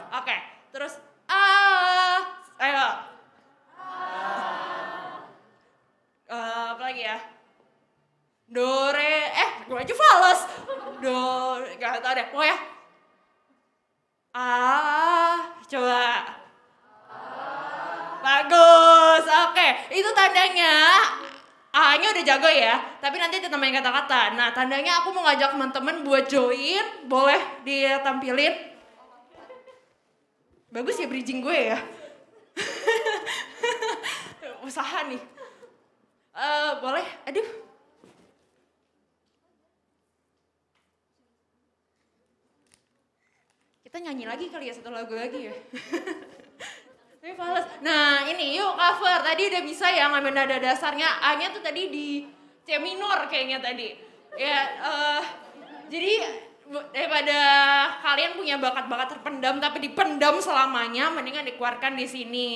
Oke, terus ayo. Apa lagi ya? Do, re, gue aja fales. Do, gak tau deh, pokoknya. Coba. Bagus, oke. Itu tandanya, A-nya udah jago ya, tapi nanti ditambahin kata-kata. Nah, tandanya aku mau ngajak teman-teman buat join, boleh ditampilin. Bagus ya bridging gue ya. Usaha nih. Boleh, aduh. Kita nyanyi lagi kali ya, satu lagu lagi ya. Tapi fales. Nah ini yuk cover, tadi udah bisa ya ngambil nada dasarnya. A-nya tuh tadi di C minor kayaknya tadi. Ya, jadi daripada kalian punya bakat-bakat terpendam tapi dipendam selamanya, mendingan dikeluarkan di sini.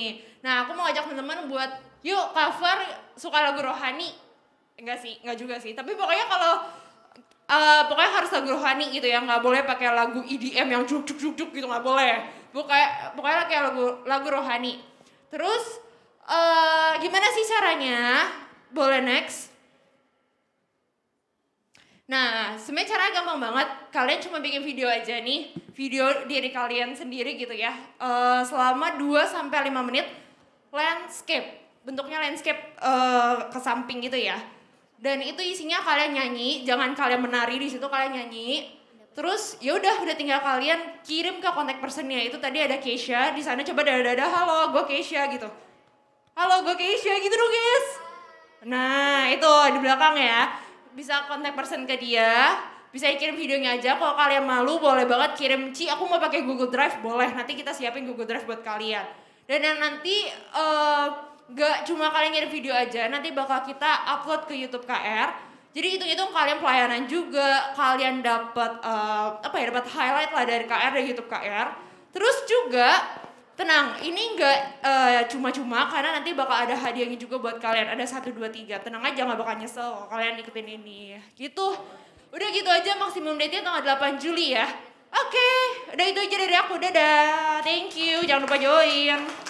Nah aku mau ajak teman-teman buat yuk cover suka lagu rohani. Enggak sih, enggak juga sih. Tapi pokoknya kalau pokoknya harus lagu rohani gitu ya, nggak boleh pakai lagu EDM yang juk gitu, nggak boleh. Pokoknya kayak lagu rohani. Terus gimana sih caranya? Boleh next. Nah, sebenarnya caranya gampang banget. Kalian cuma bikin video aja nih, video diri kalian sendiri gitu ya. Selama 2-5 menit landscape. Bentuknya landscape ke samping gitu ya. Dan itu isinya kalian nyanyi, jangan kalian menari di situ, kalian nyanyi. Terus ya udah tinggal kalian kirim ke kontak personnya. Itu tadi ada Keisha di sana, coba dada halo, gue Keisha gitu. Halo, gue Keisha gitu dong, guys. Nah, itu di belakang ya. Bisa kontak person ke dia, bisa kirim videonya aja. Kalau kalian malu boleh banget kirim, Ci aku mau pakai Google Drive, boleh. Nanti kita siapin Google Drive buat kalian. Dan yang nanti gak cuma kalian ngirim video aja, nanti bakal kita upload ke YouTube KR. Jadi hitung-hitung kalian pelayanan juga, kalian dapat dapat highlight lah dari KR, dari YouTube KR. Terus juga tenang, ini nggak cuma-cuma karena nanti bakal ada hadiahnya juga buat kalian. Ada 1, 2, 3. Tenang aja, nggak bakal nyesel kalau kalian ikutin ini. Gitu. Udah gitu aja, maksimum date-nya tanggal 8 Juli ya. Oke, udah itu aja dari aku. Dadah. Thank you. Jangan lupa join.